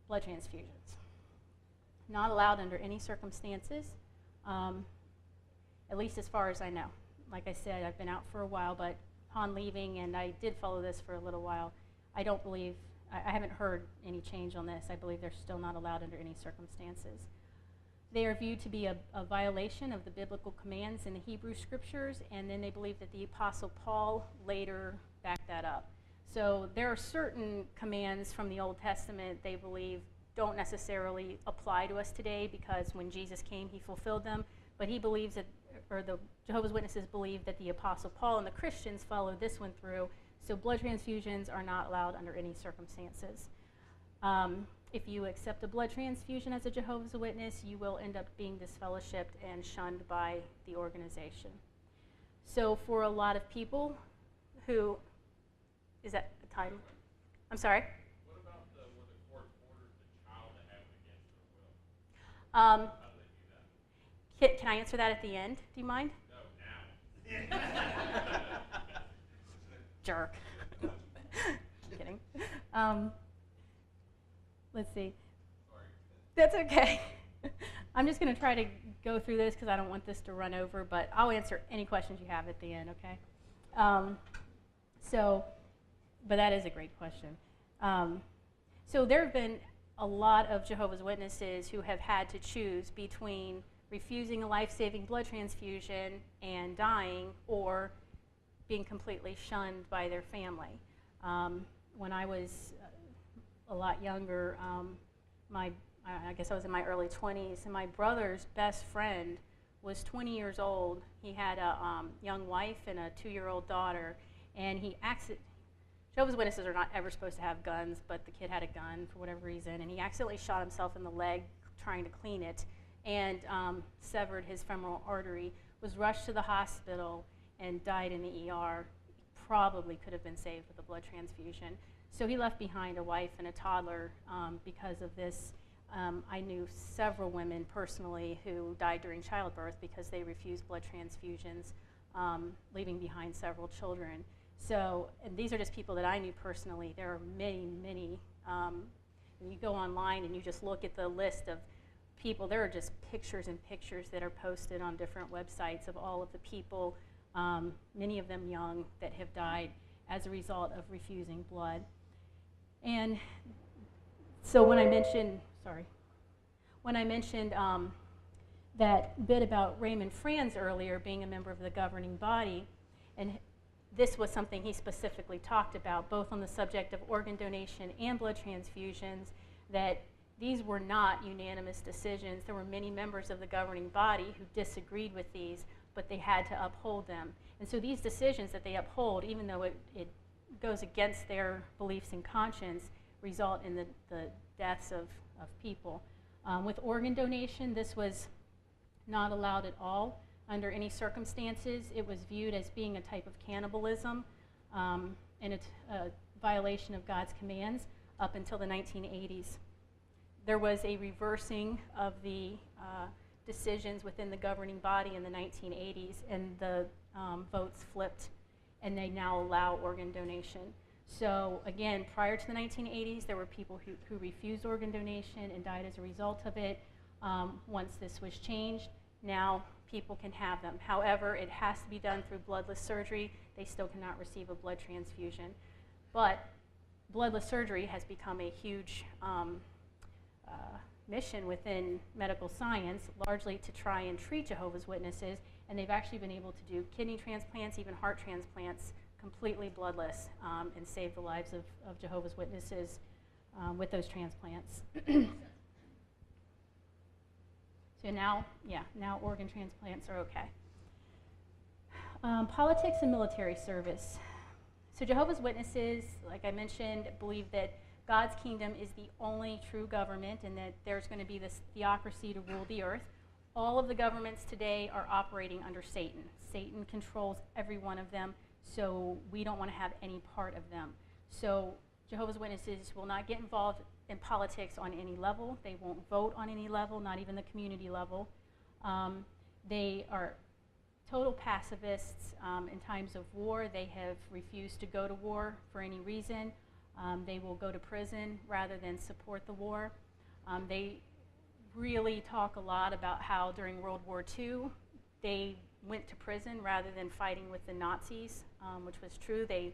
Blood transfusions. Not allowed under any circumstances, at least as far as I know. Like I said, I've been out for a while, but upon leaving, and I did follow this for a little while, I haven't heard any change on this. I believe they're still not allowed under any circumstances. They are viewed to be a violation of the biblical commands in the Hebrew scriptures, and then they believe that the Apostle Paul later backed that up. So there are certain commands from the Old Testament they believe don't necessarily apply to us today because when Jesus came, he fulfilled them. But he believes that, or the Jehovah's Witnesses believe that the Apostle Paul and the Christians followed this one through. So blood transfusions are not allowed under any circumstances. If you accept a blood transfusion as a Jehovah's Witness, you will end up being disfellowshipped and shunned by the organization. So for a lot of people who, is that a title? I'm sorry? What about where the court orders the child to have it against their will? How do they do that? Can I answer that at the end? Do you mind? No, now. Jerk. Just kidding. Let's see. Sorry. That's okay. I'm just going to try to go through this because I don't want this to run over, but I'll answer any questions you have at the end, okay? But that is a great question. So there have been a lot of Jehovah's Witnesses who have had to choose between refusing a life-saving blood transfusion and dying or being completely shunned by their family. When I was a lot younger, I guess I was in my early 20s, and my brother's best friend was 20 years old. He had a young wife and a 2-year-old daughter, and Jehovah's Witnesses are not ever supposed to have guns, but the kid had a gun for whatever reason, and he accidentally shot himself in the leg trying to clean it and severed his femoral artery, was rushed to the hospital, and died in the ER. Probably could have been saved with a blood transfusion. So he left behind a wife and a toddler because of this I knew several women personally who died during childbirth because they refused blood transfusions, leaving behind several children. So, and these are just people that I knew personally. There are many, many. When you go online and you just look at the list of people, there are just pictures and pictures that are posted on different websites of all of the people, many of them young, that have died as a result of refusing blood. And so when I mentioned, that bit about Raymond Franz earlier being a member of the governing body, and this was something he specifically talked about, both on the subject of organ donation and blood transfusions, that these were not unanimous decisions. There were many members of the governing body who disagreed with these, but they had to uphold them. And so these decisions that they uphold, even though it goes against their beliefs and conscience, result in the deaths of people. With organ donation, this was not allowed at all under any circumstances. It was viewed as being a type of cannibalism and it's a violation of God's commands up until the 1980s. There was a reversing of the decisions within the governing body in the 1980s, and the votes flipped, and they now allow organ donation. So again, prior to the 1980s, there were people who refused organ donation and died as a result of it. Once this was changed, now people can have them. However, it has to be done through bloodless surgery. They still cannot receive a blood transfusion. But bloodless surgery has become a huge mission within medical science, largely to try and treat Jehovah's Witnesses, and they've actually been able to do kidney transplants, even heart transplants, completely bloodless, and save the lives of Jehovah's Witnesses with those transplants. So now organ transplants are okay. Politics and military service. So Jehovah's Witnesses, like I mentioned, believe that God's kingdom is the only true government and that there's going to be this theocracy to rule the earth. All of the governments today are operating under Satan. Satan controls every one of them, so we don't want to have any part of them. So Jehovah's Witnesses will not get involved in politics on any level. They won't vote on any level, not even the community level. They are total pacifists in times of war. They have refused to go to war for any reason. They will go to prison rather than support the war. They really talk a lot about how during World War II, they went to prison rather than fighting with the Nazis, which was true. They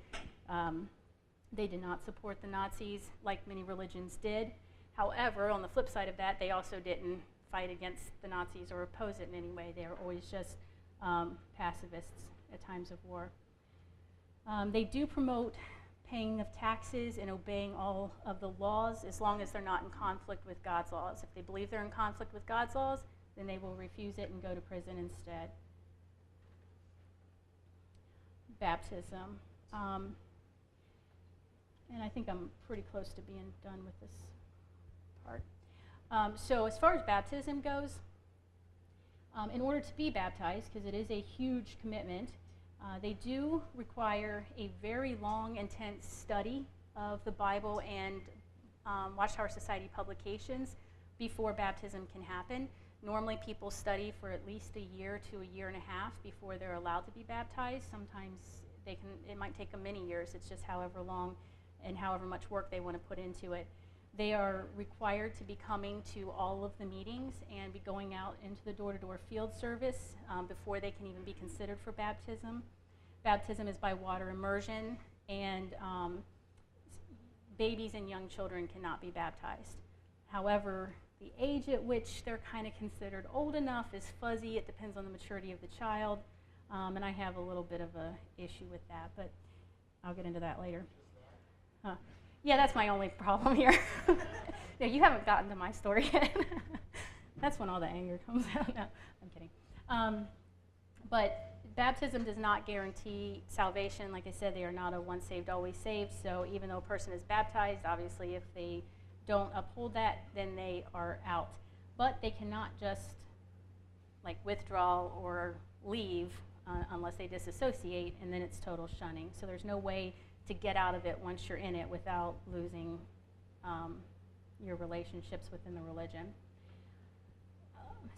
did not support the Nazis like many religions did. However, on the flip side of that, they also didn't fight against the Nazis or oppose it in any way. They were always just pacifists at times of war. They do promote paying of taxes and obeying all of the laws as long as they're not in conflict with God's laws. If they believe they're in conflict with God's laws, then they will refuse it and go to prison instead. Baptism. And I think I'm pretty close to being done with this part. So as far as baptism goes, in order to be baptized, because it is a huge commitment, they do require a very long, intense study of the Bible and Watchtower Society publications before baptism can happen. Normally people study for at least a year to a year and a half before they're allowed to be baptized. Sometimes it might take them many years. It's just however long and however much work they want to put into it. They are required to be coming to all of the meetings and be going out into the door-to-door field service before they can even be considered for baptism. Baptism is by water immersion, and babies and young children cannot be baptized. However, the age at which they're kind of considered old enough is fuzzy. It depends on the maturity of the child, and I have a little bit of an issue with that, but I'll get into that later. Yeah, that's my only problem here. No, you haven't gotten to my story yet. That's when all the anger comes out. No, I'm kidding. But baptism does not guarantee salvation. Like I said, they are not a once saved, always saved. So even though a person is baptized, obviously if they don't uphold that, then they are out. But they cannot just like withdraw or leave unless they disassociate, and then it's total shunning. So there's no way to get out of it once you're in it without losing your relationships within the religion.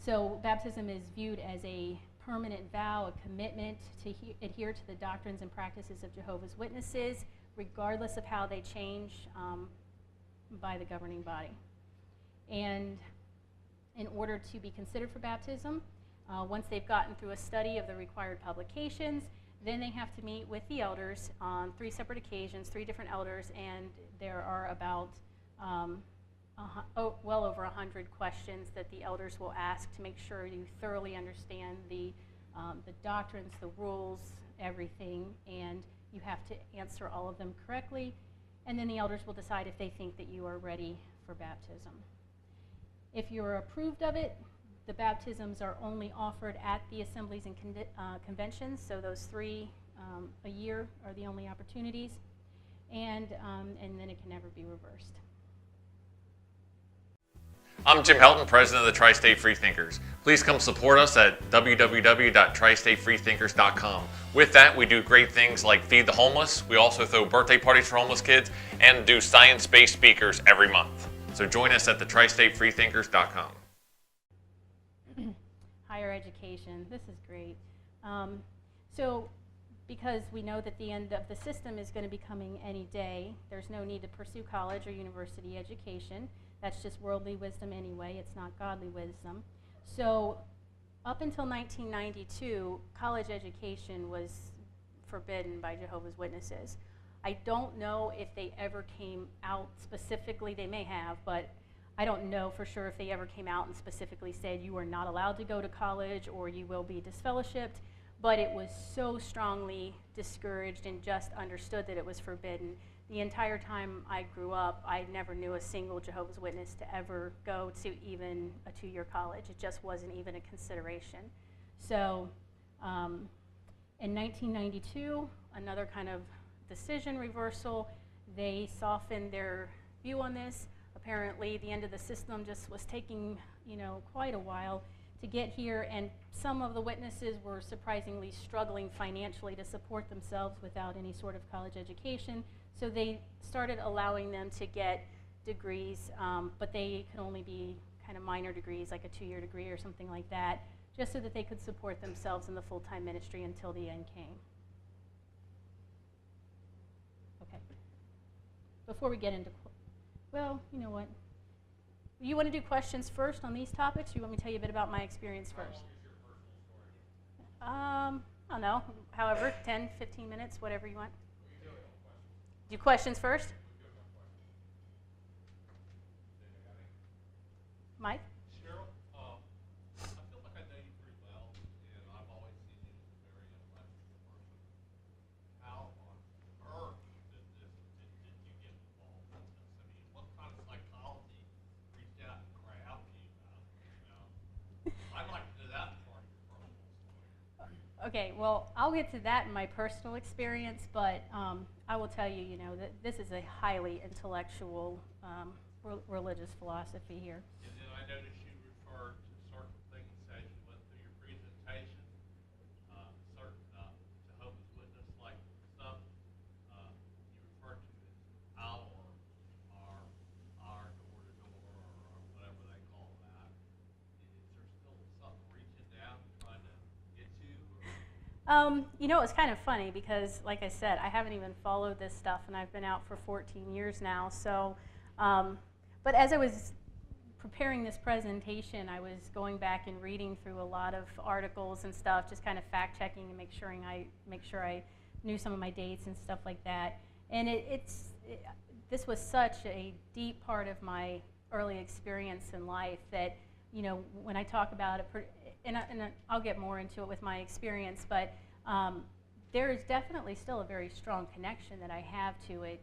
So baptism is viewed as a permanent vow, a commitment to adhere to the doctrines and practices of Jehovah's Witnesses, regardless of how they change by the governing body. And in order to be considered for baptism, once they've gotten through a study of the required publications, then they have to meet with the elders on 3 separate occasions, 3 different elders, and there are about well over 100 questions that the elders will ask to make sure you thoroughly understand the doctrines, the rules, everything, and you have to answer all of them correctly, and then the elders will decide if they think that you are ready for baptism. If you're approved of it, the baptisms are only offered at the assemblies and conventions, so those 3 a year are the only opportunities, and then it can never be reversed. I'm Jim Helton, president of the Tri-State Freethinkers. Please come support us at www.tristatefreethinkers.com. With that, we do great things like feed the homeless. We also throw birthday parties for homeless kids and do science-based speakers every month. So join us at the tristatefreethinkers.com. Higher education, this is great. So because we know that the end of the system is going to be coming any day, there's no need to pursue college or university education. That's just worldly wisdom anyway, it's not godly wisdom. So up until 1992, college education was forbidden by Jehovah's Witnesses. I don't know if they ever came out specifically, they may have, but I don't know for sure if they ever came out and specifically said you are not allowed to go to college or you will be disfellowshipped, but it was so strongly discouraged and just understood that it was forbidden. The entire time I grew up, I never knew a single Jehovah's Witness to ever go to even a 2-year college. It just wasn't even a consideration. So in 1992, another kind of decision reversal, they softened their view on this. Apparently, the end of the system just was taking, quite a while to get here, and some of the witnesses were surprisingly struggling financially to support themselves without any sort of college education. So they started allowing them to get degrees, but they could only be kind of minor degrees, like a 2-year degree or something like that, just so that they could support themselves in the full-time ministry until the end came. Okay. Before we get into, well, you know what? You want to do questions first on these topics, or you want me to tell you a bit about my experience first? I don't know, however, 10, 15 minutes, whatever you want. Do questions first? Mike? Cheryl, I feel like I know you pretty well, and I've always seen you as a very intellectual person. How on earth did you get involved in this? I mean, what kind of psychology reached out and grabbed you? I'd like to do that part of your personal story. Okay, well, I'll get to that in my personal experience, but I will tell you, that this is a highly intellectual religious philosophy here. And then I noticed you referred to certain things as you went through your presentation, certain Jehovah's Witness-like stuff you referred to as our door-to-door, or whatever they call that. Is there still something reaching down trying to get you? It's kind of funny because, like I said, I haven't even followed this stuff, and I've been out for 14 years now. So, but as I was preparing this presentation, I was going back and reading through a lot of articles and stuff, just kind of fact-checking and make sure I knew some of my dates and stuff like that. And this was such a deep part of my early experience in life that, when I talk about it, and I'll get more into it with my experience, but there is definitely still a very strong connection that I have to it,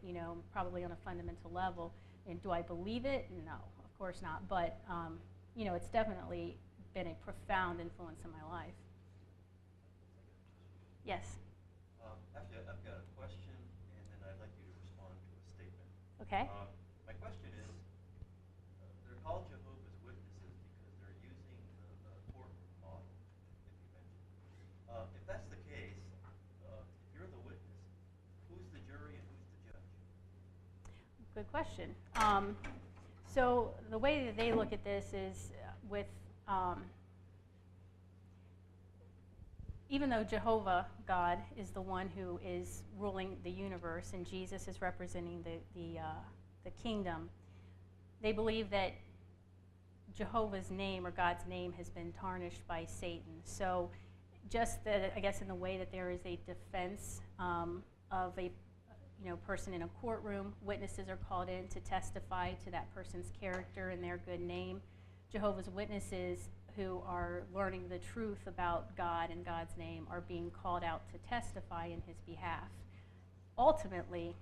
probably on a fundamental level. And do I believe it? No, of course not. But, it's definitely been a profound influence in my life. Yes? Actually, I've got a question, and then I'd like you to respond to a statement. Okay. My question is, they're called Jehovah's Witnesses because they're using the courtroom model that you mentioned. If that's the case, if you're the witness, who's the jury and who's the judge? Good question. So the way that they look at this is with, even though Jehovah, God, is the one who is ruling the universe and Jesus is representing the kingdom, they believe that Jehovah's name or God's name has been tarnished by Satan. So just that, I guess, in the way that there is a defense of a person in a courtroom, witnesses are called in to testify to that person's character and their good name. Jehovah's Witnesses who are learning the truth about God and God's name are being called out to testify in his behalf. Ultimately,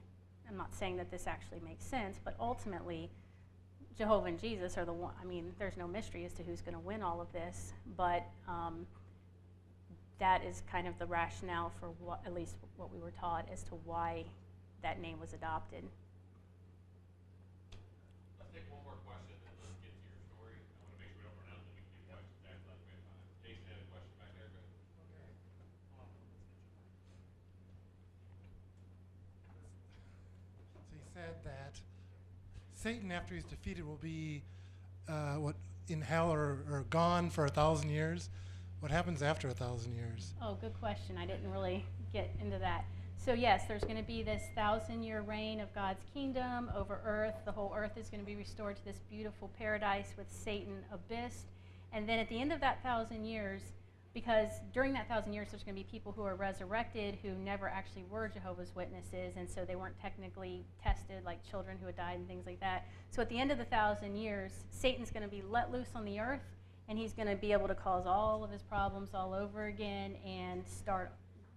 I'm not saying that this actually makes sense, but ultimately, Jehovah and Jesus are the one. I mean, there's no mystery as to who's going to win all of this, but that is kind of the rationale for what, at least what we were taught as to why that name was adopted. Let's take one more question and let's get to your story. I want to make sure we don't run out and we can do questions after that. We have time. Jason had a question back there. Go ahead. So he said that Satan, after he's defeated, will be in hell or gone for 1,000 years. What happens after 1,000 years? Oh, good question. I didn't really get into that. So yes, there's going to be this 1,000-year reign of God's kingdom over earth. The whole earth is going to be restored to this beautiful paradise with Satan abyssed. And then at the end of that 1,000 years, because during that 1,000 years there's going to be people who are resurrected who never actually were Jehovah's Witnesses, and so they weren't technically tested, like children who had died and things like that. So at the end of the 1,000 years, Satan's going to be let loose on the earth, and he's going to be able to cause all of his problems all over again and start,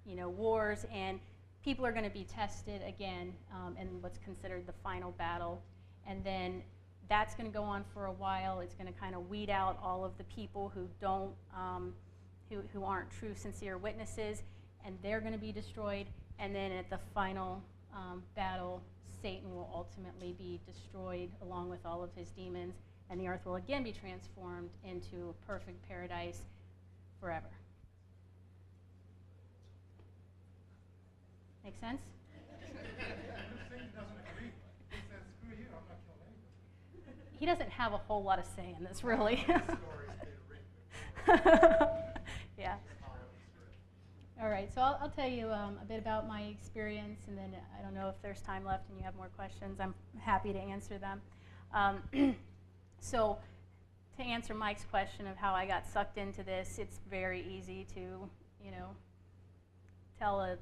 wars, and people are going to be tested again in what's considered the final battle. And then that's going to go on for a while. It's going to kind of weed out all of the people who don't, who aren't true, sincere witnesses, and they're going to be destroyed. And then at the final battle, Satan will ultimately be destroyed along with all of his demons, and the earth will again be transformed into a perfect paradise forever. Make sense? Satan doesn't agree. He says, screw you, I'm not killing anybody. He doesn't have a whole lot of say in this, really. Yeah. All right, so I'll tell you a bit about my experience, and then I don't know if there's time left and you have more questions. I'm happy to answer them. So to answer Mike's question of how I got sucked into this, it's very easy to, tell a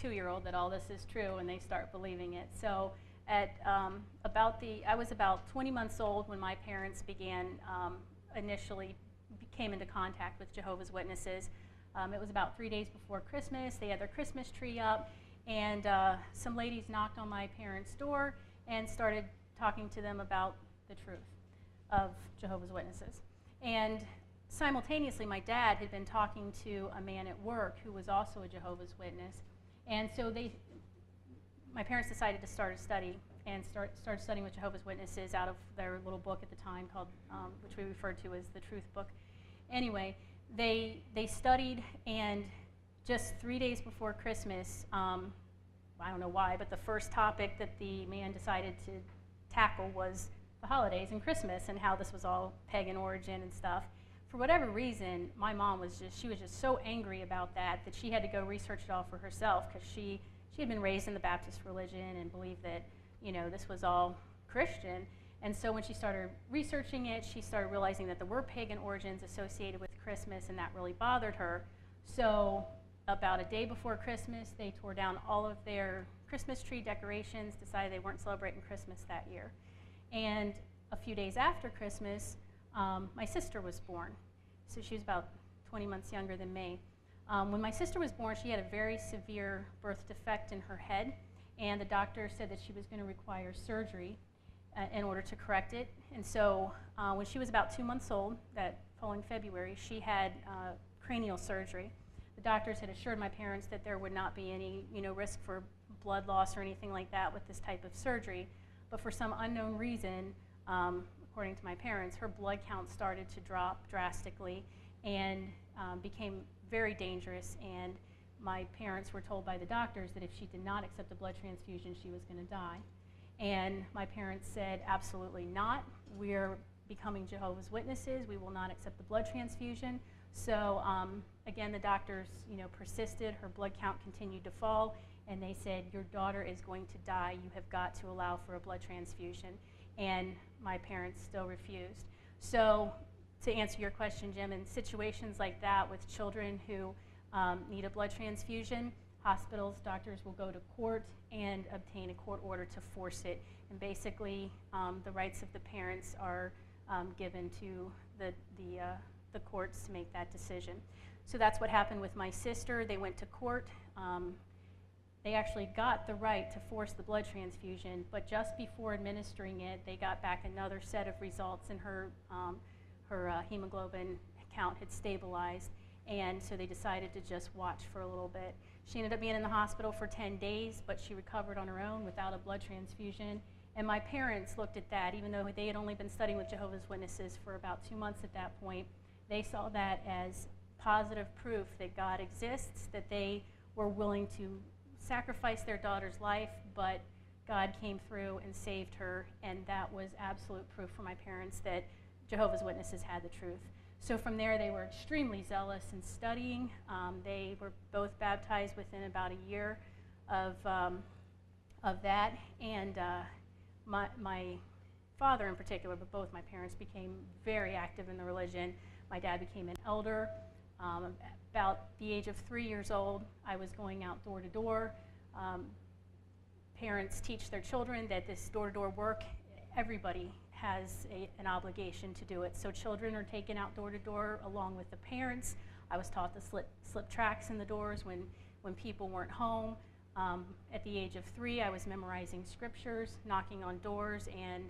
2-year-old that all this is true and they start believing it. So at I was about 20 months old when my parents initially came into contact with Jehovah's Witnesses. It was about 3 days before Christmas. They had their Christmas tree up, and some ladies knocked on my parents' door and started talking to them about the truth of Jehovah's Witnesses. And simultaneously, my dad had been talking to a man at work who was also a Jehovah's Witness. And so my parents decided to start a study and started studying with Jehovah's Witnesses out of their little book at the time called, which we referred to as the Truth Book. Anyway, they studied, and just 3 days before Christmas, I don't know why, but the first topic that the man decided to tackle was the holidays and Christmas and how this was all pagan origin and stuff. For whatever reason, my mom was just so angry about that she had to go research it all for herself, because she had been raised in the Baptist religion and believed that, this was all Christian. And so when she started researching it, she started realizing that there were pagan origins associated with Christmas, and that really bothered her. So about a day before Christmas, they tore down all of their Christmas tree decorations, decided they weren't celebrating Christmas that year. And a few days after Christmas, my sister was born. So she was about 20 months younger than me. When my sister was born, she had a very severe birth defect in her head, and the doctor said that she was going to require surgery in order to correct it. And so when she was about 2 months old, that following February, she had cranial surgery. The doctors had assured my parents that there would not be any risk for blood loss or anything like that with this type of surgery. But for some unknown reason, according to my parents, her blood count started to drop drastically and became very dangerous. And my parents were told by the doctors that if she did not accept a blood transfusion, she was going to die. And my parents said, absolutely not. We're becoming Jehovah's Witnesses. We will not accept the blood transfusion. So again, the doctors, persisted. Her blood count continued to fall, and they said, your daughter is going to die. You have got to allow for a blood transfusion. And my parents still refused. So to answer your question, Jim, in situations like that with children who need a blood transfusion, hospitals, doctors will go to court and obtain a court order to force it. And basically, the rights of the parents are given to the courts to make that decision. So that's what happened with my sister. They went to court. They actually got the right to force the blood transfusion, but just before administering it, they got back another set of results, and her hemoglobin count had stabilized, and so they decided to just watch for a little bit. She ended up being in the hospital for 10 days, but she recovered on her own without a blood transfusion. And my parents looked at that, even though they had only been studying with Jehovah's Witnesses for about 2 months at that point. They saw that as positive proof that God exists, that they were willing to sacrifice their daughter's life, but God came through and saved her, and that was absolute proof for my parents that Jehovah's Witnesses had the truth. So from there, they were extremely zealous in studying. They were both baptized within about a year of that, and my father in particular, but both my parents became very active in the religion. My dad became an elder. About the age of 3 years old, I was going out door to door. Parents teach their children that this door-to-door work, everybody has an obligation to do it. So children are taken out door to door along with the parents. I was taught to slip tracts in the doors when people weren't home. At the age of 3, I was memorizing scriptures, knocking on doors, and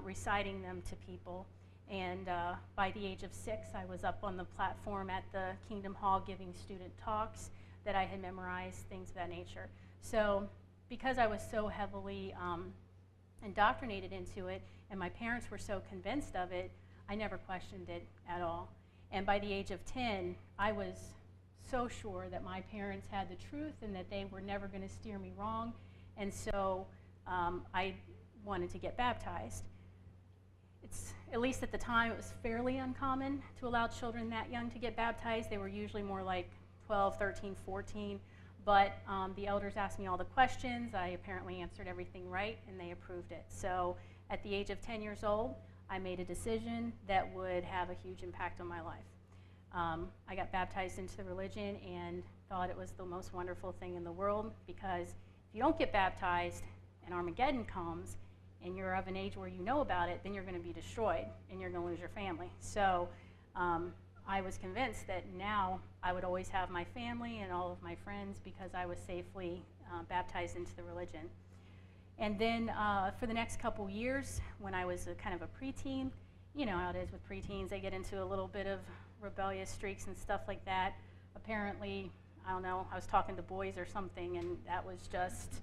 reciting them to people. And by the age of 6, I was up on the platform at the Kingdom Hall giving student talks that I had memorized, things of that nature. So because I was so heavily indoctrinated into it, and my parents were so convinced of it, I never questioned it at all. And by the age of 10, I was so sure that my parents had the truth and that they were never going to steer me wrong. And so I wanted to get baptized. At least at the time, it was fairly uncommon to allow children that young to get baptized. They were usually more like 12, 13, 14. But the elders asked me all the questions. I apparently answered everything right, and they approved it. So at the age of 10 years old, I made a decision that would have a huge impact on my life. I got baptized into the religion and thought it was the most wonderful thing in the world, because if you don't get baptized and Armageddon comes and you're of an age where you know about it, then you're going to be destroyed and you're going to lose your family. So I was convinced that now I would always have my family and all of my friends because I was safely baptized into the religion. And then for the next couple years, when I was kind of a preteen, you know how it is with preteens, they get into a little bit of rebellious streaks and stuff like that. Apparently, I don't know, I was talking to boys or something, and that was just,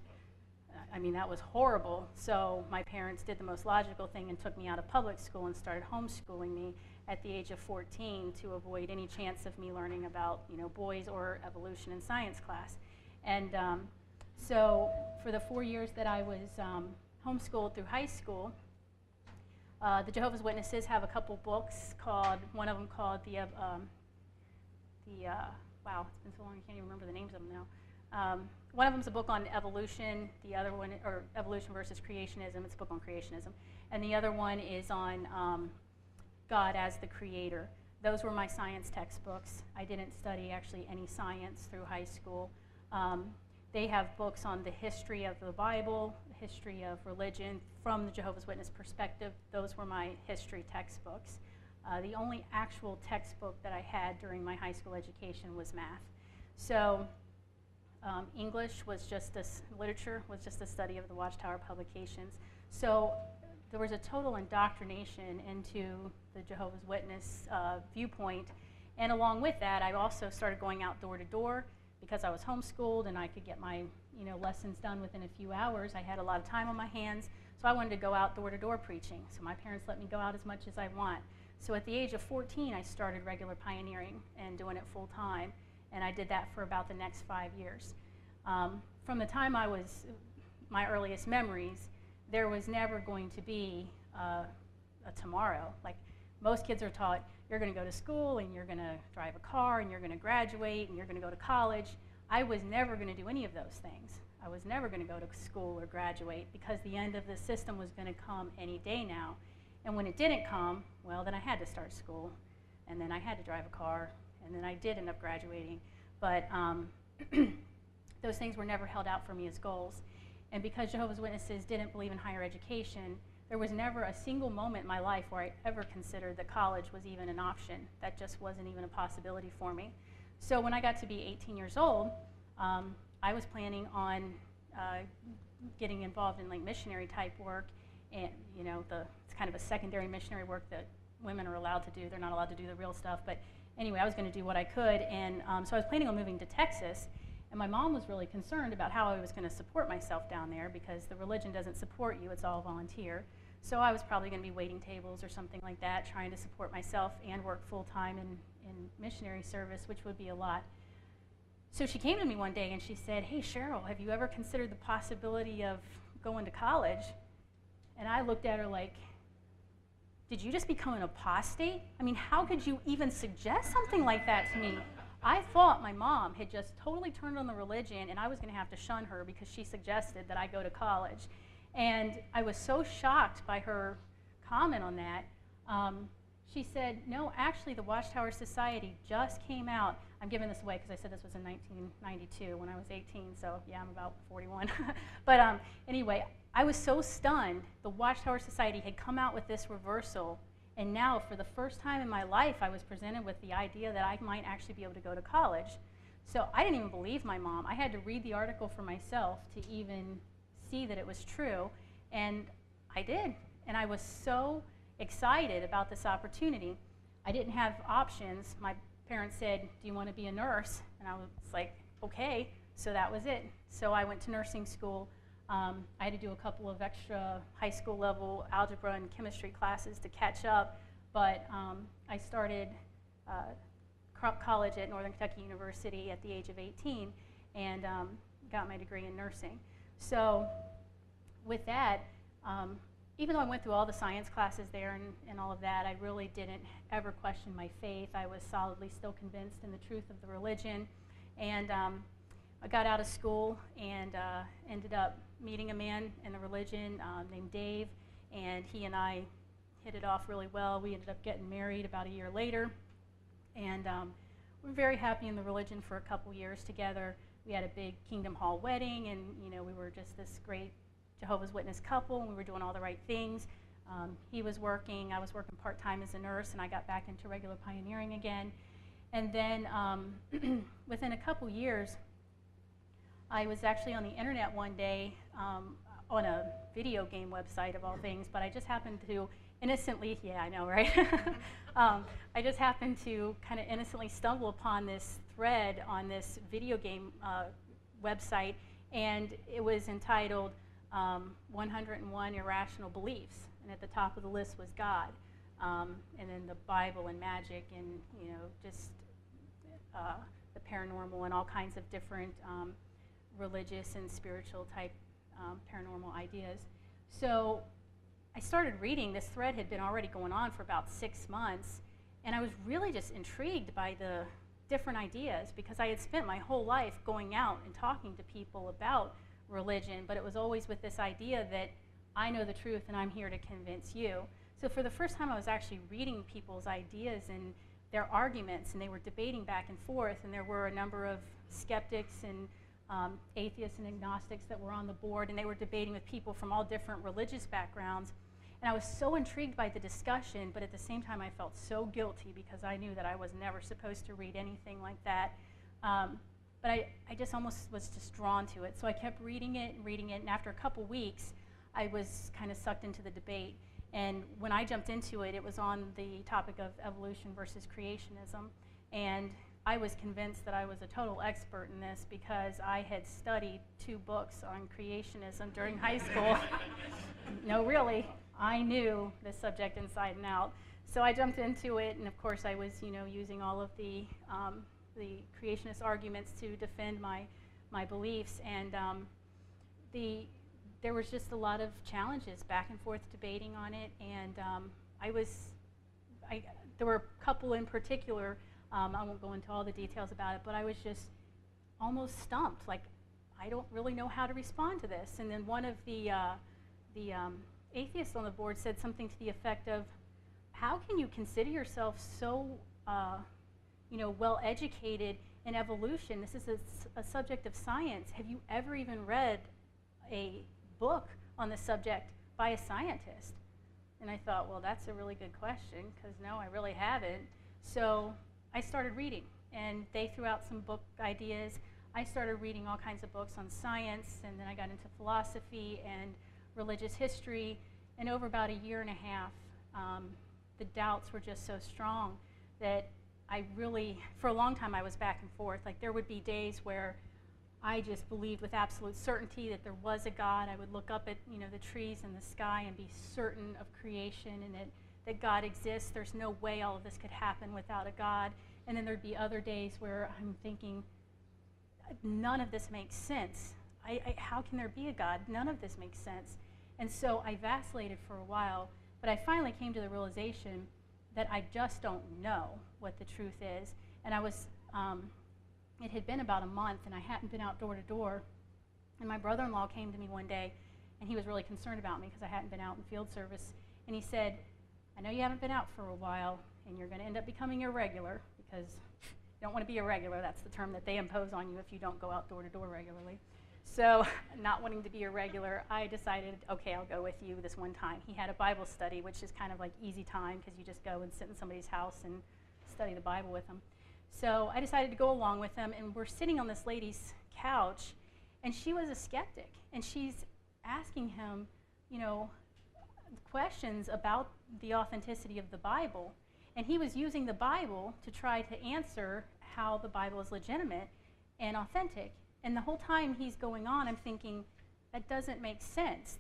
that was horrible. So my parents did the most logical thing and took me out of public school and started homeschooling me at the age of 14 to avoid any chance of me learning about, boys or evolution in science class. And so for the 4 years that I was homeschooled through high school, the Jehovah's Witnesses have a couple books one of them called wow, it's been so long I can't even remember the names of them now. One of them is a book on evolution, the other one, or evolution versus creationism, it's a book on creationism. And the other one is on God as the creator. Those were my science textbooks. I didn't study actually any science through high school. They have books on the history of the Bible, the history of religion from the Jehovah's Witness perspective. Those were my history textbooks. The only actual textbook that I had during my high school education was math. So English was literature was just a study of the Watchtower publications. So there was a total indoctrination into the Jehovah's Witness viewpoint. And along with that, I also started going out door to door because I was homeschooled and I could get my lessons done within a few hours. I had a lot of time on my hands, so I wanted to go out door to door preaching. So my parents let me go out as much as I want. So at the age of 14, I started regular pioneering and doing it full time, and I did that for about the next 5 years. From the time my earliest memories, there was never going to be a tomorrow. Like most kids are taught, you're going to go to school and you're going to drive a car and you're going to graduate and you're going to go to college. I was never going to do any of those things. I was never going to go to school or graduate because the end of the system was going to come any day now. And when it didn't come, well, then I had to start school, and then I had to drive a car, and then I did end up graduating. But those things were never held out for me as goals. And because Jehovah's Witnesses didn't believe in higher education, there was never a single moment in my life where I ever considered that college was even an option. That just wasn't even a possibility for me. So when I got to be 18 years old, I was planning on getting involved in like missionary type work, and you know, it's kind of a secondary missionary work that women are allowed to do. They're not allowed to do the real stuff, but anyway, I was going to do what I could, and so I was planning on moving to Texas, and my mom was really concerned about how I was going to support myself down there because the religion doesn't support you, it's all volunteer. So I was probably going to be waiting tables or something like that, trying to support myself and work full-time in missionary service, which would be a lot. So she came to me one day and she said, "Hey Cheryl, have you ever considered the possibility of going to college?" And I looked at her like, "Did you just become an apostate? I mean, how could you even suggest something like that to me?" I thought my mom had just totally turned on the religion and I was going to have to shun her because she suggested that I go to college. And I was so shocked by her comment on that. She said, "No, actually the Watchtower Society just came out." I'm giving this away because I said this was in 1992 when I was 18, so yeah, I'm about 41. But anyway, I was so stunned. The Watchtower Society had come out with this reversal, and now for the first time in my life, I was presented with the idea that I might actually be able to go to college. So I didn't even believe my mom. I had to read the article for myself to even see that it was true, and I did. And I was so excited about this opportunity. I didn't have options. My parents said, "Do you want to be a nurse?" And I was like, "Okay." So that was it. So I went to nursing school. I had to do a couple of extra high school level algebra and chemistry classes to catch up, but I started college at Northern Kentucky University at the age of 18 and got my degree in nursing. So with that, even though I went through all the science classes there and all of that, I really didn't ever question my faith. I was solidly still convinced in the truth of the religion. And I got out of school and ended up meeting a man in the religion named Dave, and he and I hit it off really well. We ended up getting married about a year later, and we were very happy in the religion for a couple years together. We had a big Kingdom Hall wedding, and you know, we were just this great Jehovah's Witness couple, and we were doing all the right things. He was working, I was working part-time as a nurse, and I got back into regular pioneering again. And then within a couple years, I was actually on the internet one day on a video game website of all things, but I just happened to innocently, yeah, I know, right? I just happened to kind of innocently stumble upon this thread on this video game website, and it was entitled 101 Irrational Beliefs, and at the top of the list was God, and then the Bible and magic and, you know, just the paranormal and all kinds of different religious and spiritual type paranormal ideas. So I started reading. This thread had been already going on for about 6 months, and I was really just intrigued by the different ideas because I had spent my whole life going out and talking to people about religion, but it was always with this idea that I know the truth and I'm here to convince you. So for the first time I was actually reading people's ideas and their arguments, and they were debating back and forth, and there were a number of skeptics and atheists and agnostics that were on the board, and they were debating with people from all different religious backgrounds. And I was so intrigued by the discussion, but at the same time I felt so guilty because I knew that I was never supposed to read anything like that. But I just almost was just drawn to it. So I kept reading it, and after a couple weeks, I was kind of sucked into the debate. And when I jumped into it, it was on the topic of evolution versus creationism. And I was convinced that I was a total expert in this because I had studied 2 books on creationism during high school. No, really, I knew this subject inside and out. So I jumped into it, and of course I was, you know, using all of the creationist arguments to defend my beliefs. And there was just a lot of challenges, back and forth debating on it, and there were a couple in particular, I won't go into all the details about it, but I was just almost stumped, like, I don't really know how to respond to this. And then one of the atheists on the board said something to the effect of, how can you consider yourself so well educated in evolution? This is a subject of science. Have you ever even read a book on the subject by a scientist? And I thought, well, that's a really good question, because no, I really haven't. So I started reading, and they threw out some book ideas. I started reading all kinds of books on science, and then I got into philosophy and religious history. And over about a year and a half, the doubts were just so strong that I really, for a long time, I was back and forth. Like, there would be days where I just believed with absolute certainty that there was a God. I would look up at the trees and the sky and be certain of creation and that God exists. There's no way all of this could happen without a God. And then there'd be other days where I'm thinking, none of this makes sense. How can there be a God? None of this makes sense. And so I vacillated for a while, but I finally came to the realization that I just don't know what the truth is. And I was, it had been about a month, and I hadn't been out door to door. And my brother-in-law came to me one day, and he was really concerned about me because I hadn't been out in field service. And he said, I know you haven't been out for a while, and you're going to end up becoming irregular, because you don't want to be irregular. That's the term that they impose on you if you don't go out door to door regularly. So, not wanting to be irregular, I decided, okay, I'll go with you this one time. He had a Bible study, which is kind of like easy time, because you just go and sit in somebody's house and study the Bible with them. So I decided to go along with him, and we're sitting on this lady's couch, and she was a skeptic, and she's asking him, questions about the authenticity of the Bible. And he was using the Bible to try to answer how the Bible is legitimate and authentic. And the whole time he's going on, I'm thinking, that doesn't make sense.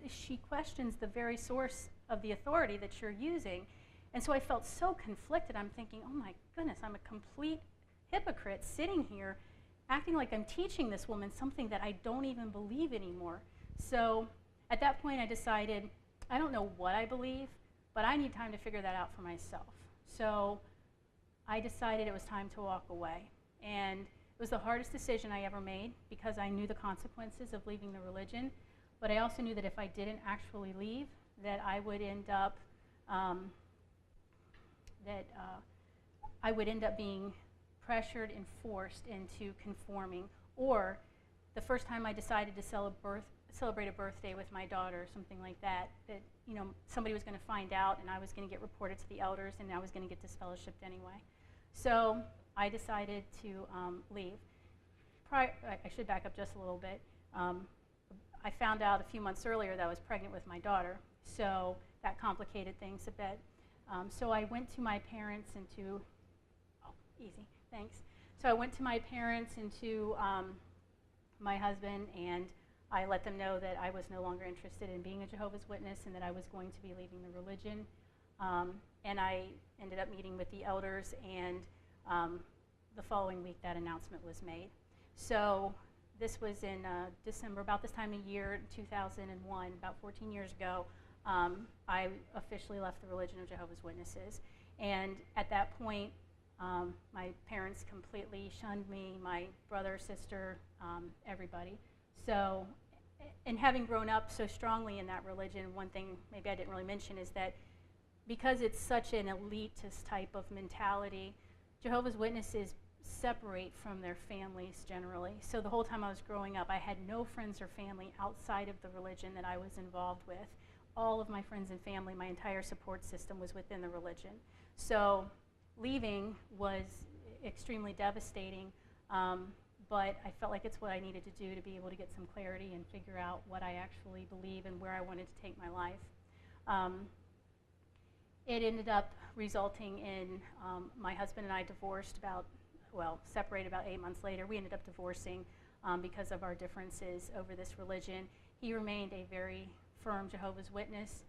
She questions the very source of the authority that you're using. And so I felt so conflicted. I'm thinking, oh my goodness, I'm a complete hypocrite sitting here acting like I'm teaching this woman something that I don't even believe anymore. So at that point I decided, I don't know what I believe, but I need time to figure that out for myself. So I decided it was time to walk away. And it was the hardest decision I ever made, because I knew the consequences of leaving the religion, but I also knew that if I didn't actually leave, that I would end up being pressured and forced into conforming. Or the first time I decided to celebrate a birthday with my daughter, something like that, somebody was going to find out, and I was going to get reported to the elders, and I was going to get disfellowshipped anyway. So I decided to leave. I should back up just a little bit. I found out a few months earlier that I was pregnant with my daughter, so that complicated things a bit. So I went to my parents and to, So I went to my parents and to my husband, and I let them know that I was no longer interested in being a Jehovah's Witness and that I was going to be leaving the religion. And I ended up meeting with the elders, and the following week that announcement was made. So this was in December, about this time of year, 2001, about 14 years ago. I officially left the religion of Jehovah's Witnesses. And at that point, my parents completely shunned me, my brother, sister, everybody. So, and having grown up so strongly in that religion, one thing maybe I didn't really mention is that because it's such an elitist type of mentality, Jehovah's Witnesses separate from their families generally. So the whole time I was growing up, I had no friends or family outside of the religion that I was involved with. All of my friends and family, my entire support system was within the religion. So leaving was extremely devastating, but I felt like it's what I needed to do to be able to get some clarity and figure out what I actually believe and where I wanted to take my life. It ended up resulting in my husband and I separated about 8 months later. We ended up divorcing because of our differences over this religion. He remained a very firm Jehovah's Witness,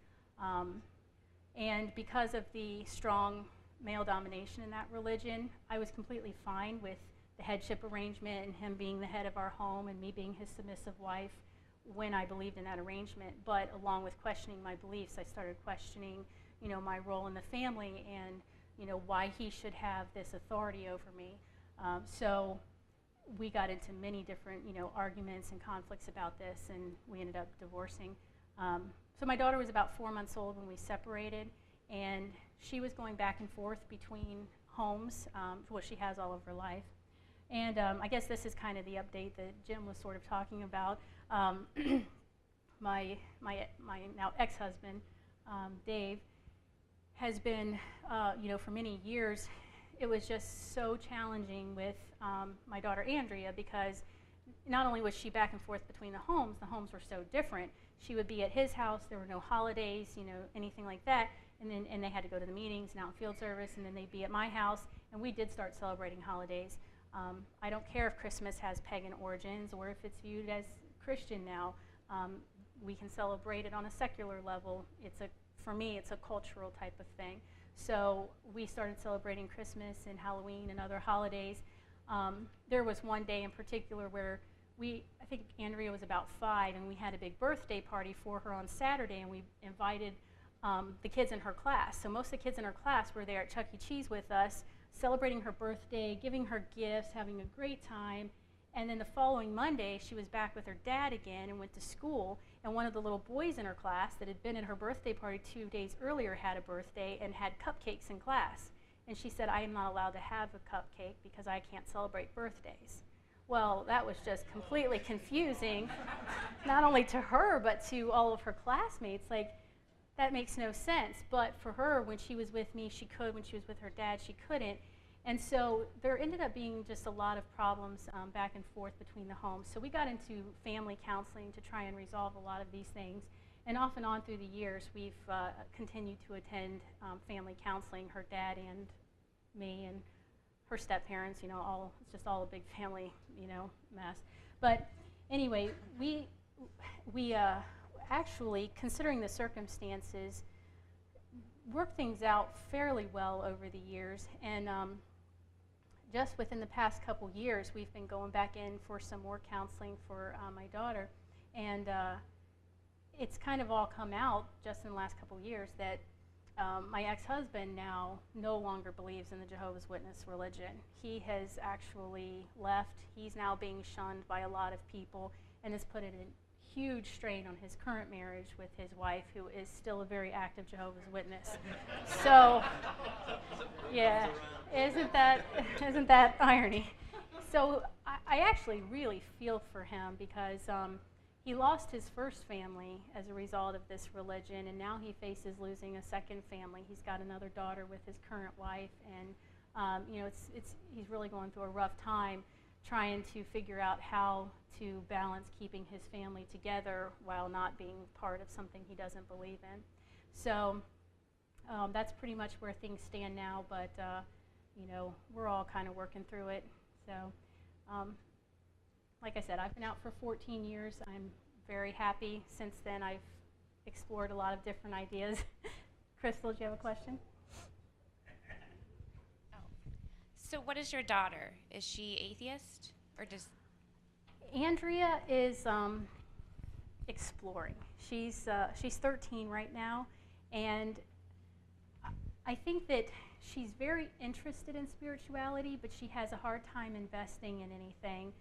and because of the strong male domination in that religion, I was completely fine with the headship arrangement and him being the head of our home and me being his submissive wife. when I believed in that arrangement, but along with questioning my beliefs, I started questioning, my role in the family and, why he should have this authority over me. So we got into many different, arguments and conflicts about this, and we ended up divorcing. So my daughter was about 4 months old when we separated, and she was going back and forth between homes, what she has all of her life. And I guess this is kind of the update that Jim was sort of talking about. My now ex-husband, Dave, has been, for many years, it was just so challenging with my daughter Andrea, because not only was she back and forth between the homes were so different. She would be at his house, there were no holidays, anything like that, and they had to go to the meetings and out in field service, and then they'd be at my house, and we did start celebrating holidays. I don't care if Christmas has pagan origins or if it's viewed as Christian now. We can celebrate it on a secular level. For me, it's a cultural type of thing. So we started celebrating Christmas and Halloween and other holidays. There was one day in particular where I think Andrea was about 5, and we had a big birthday party for her on Saturday, and we invited the kids in her class. So most of the kids in her class were there at Chuck E. Cheese with us, celebrating her birthday, giving her gifts, having a great time. And then the following Monday, she was back with her dad again and went to school. And one of the little boys in her class that had been at her birthday party 2 days earlier had a birthday and had cupcakes in class. And she said, I am not allowed to have a cupcake because I can't celebrate birthdays. Well, that was just completely confusing, not only to her, but to all of her classmates. Like, that makes no sense. But for her, when she was with me, she could. When she was with her dad, she couldn't. And so there ended up being just a lot of problems back and forth between the homes. So we got into family counseling to try and resolve a lot of these things. And off and on through the years, we've continued to attend family counseling, her dad and me and her step-parents, it's just all a big family, mess. But anyway, we actually, considering the circumstances, worked things out fairly well over the years. And just within the past couple years, we've been going back in for some more counseling for my daughter. And it's kind of all come out just in the last couple years that my ex-husband now no longer believes in the Jehovah's Witness religion. He has actually left. He's now being shunned by a lot of people, and has put a huge strain on his current marriage with his wife, who is still a very active Jehovah's Witness. So, yeah, isn't that irony? So I actually really feel for him, because he lost his first family as a result of this religion, and now he faces losing a second family. He's got another daughter with his current wife, and he's really going through a rough time trying to figure out how to balance keeping his family together while not being part of something he doesn't believe in. So that's pretty much where things stand now, but we're all kind of working through it. So like I said, I've been out for 14 years. I'm very happy. Since then, I've explored a lot of different ideas. Crystal, do you have a question? Oh. So what is your daughter? Is she atheist, or does... Andrea is exploring. She's 13 right now, and I think that she's very interested in spirituality, but she has a hard time investing in anything.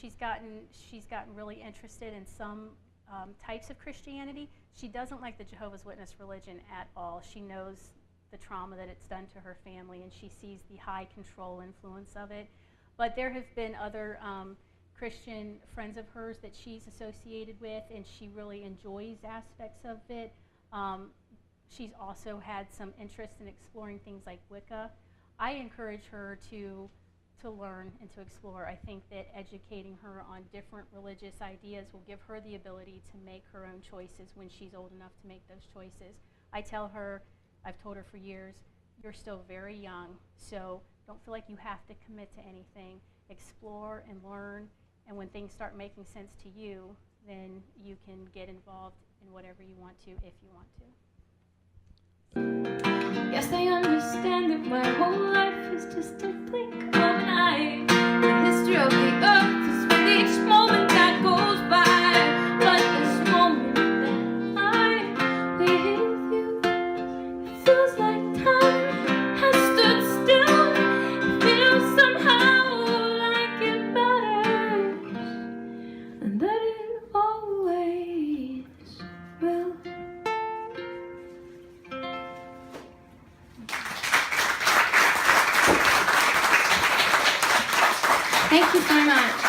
She's gotten really interested in some types of Christianity. She doesn't like the Jehovah's Witness religion at all. She knows the trauma that it's done to her family, and she sees the high control influence of it. But there have been other Christian friends of hers that she's associated with, and she really enjoys aspects of it. She's also had some interest in exploring things like Wicca. I encourage her to learn and to explore. I think that educating her on different religious ideas will give her the ability to make her own choices when she's old enough to make those choices. I've told her for years, you're still very young, so don't feel like you have to commit to anything. Explore and learn, and when things start making sense to you, then you can get involved in whatever you want to, if you want to. Yes, I understand that my whole life is just a blink of an eye. The history of the earth is with each moment that goes by. feels like time has stood still. It feels somehow like it matters, and that it always will. Thank you so much.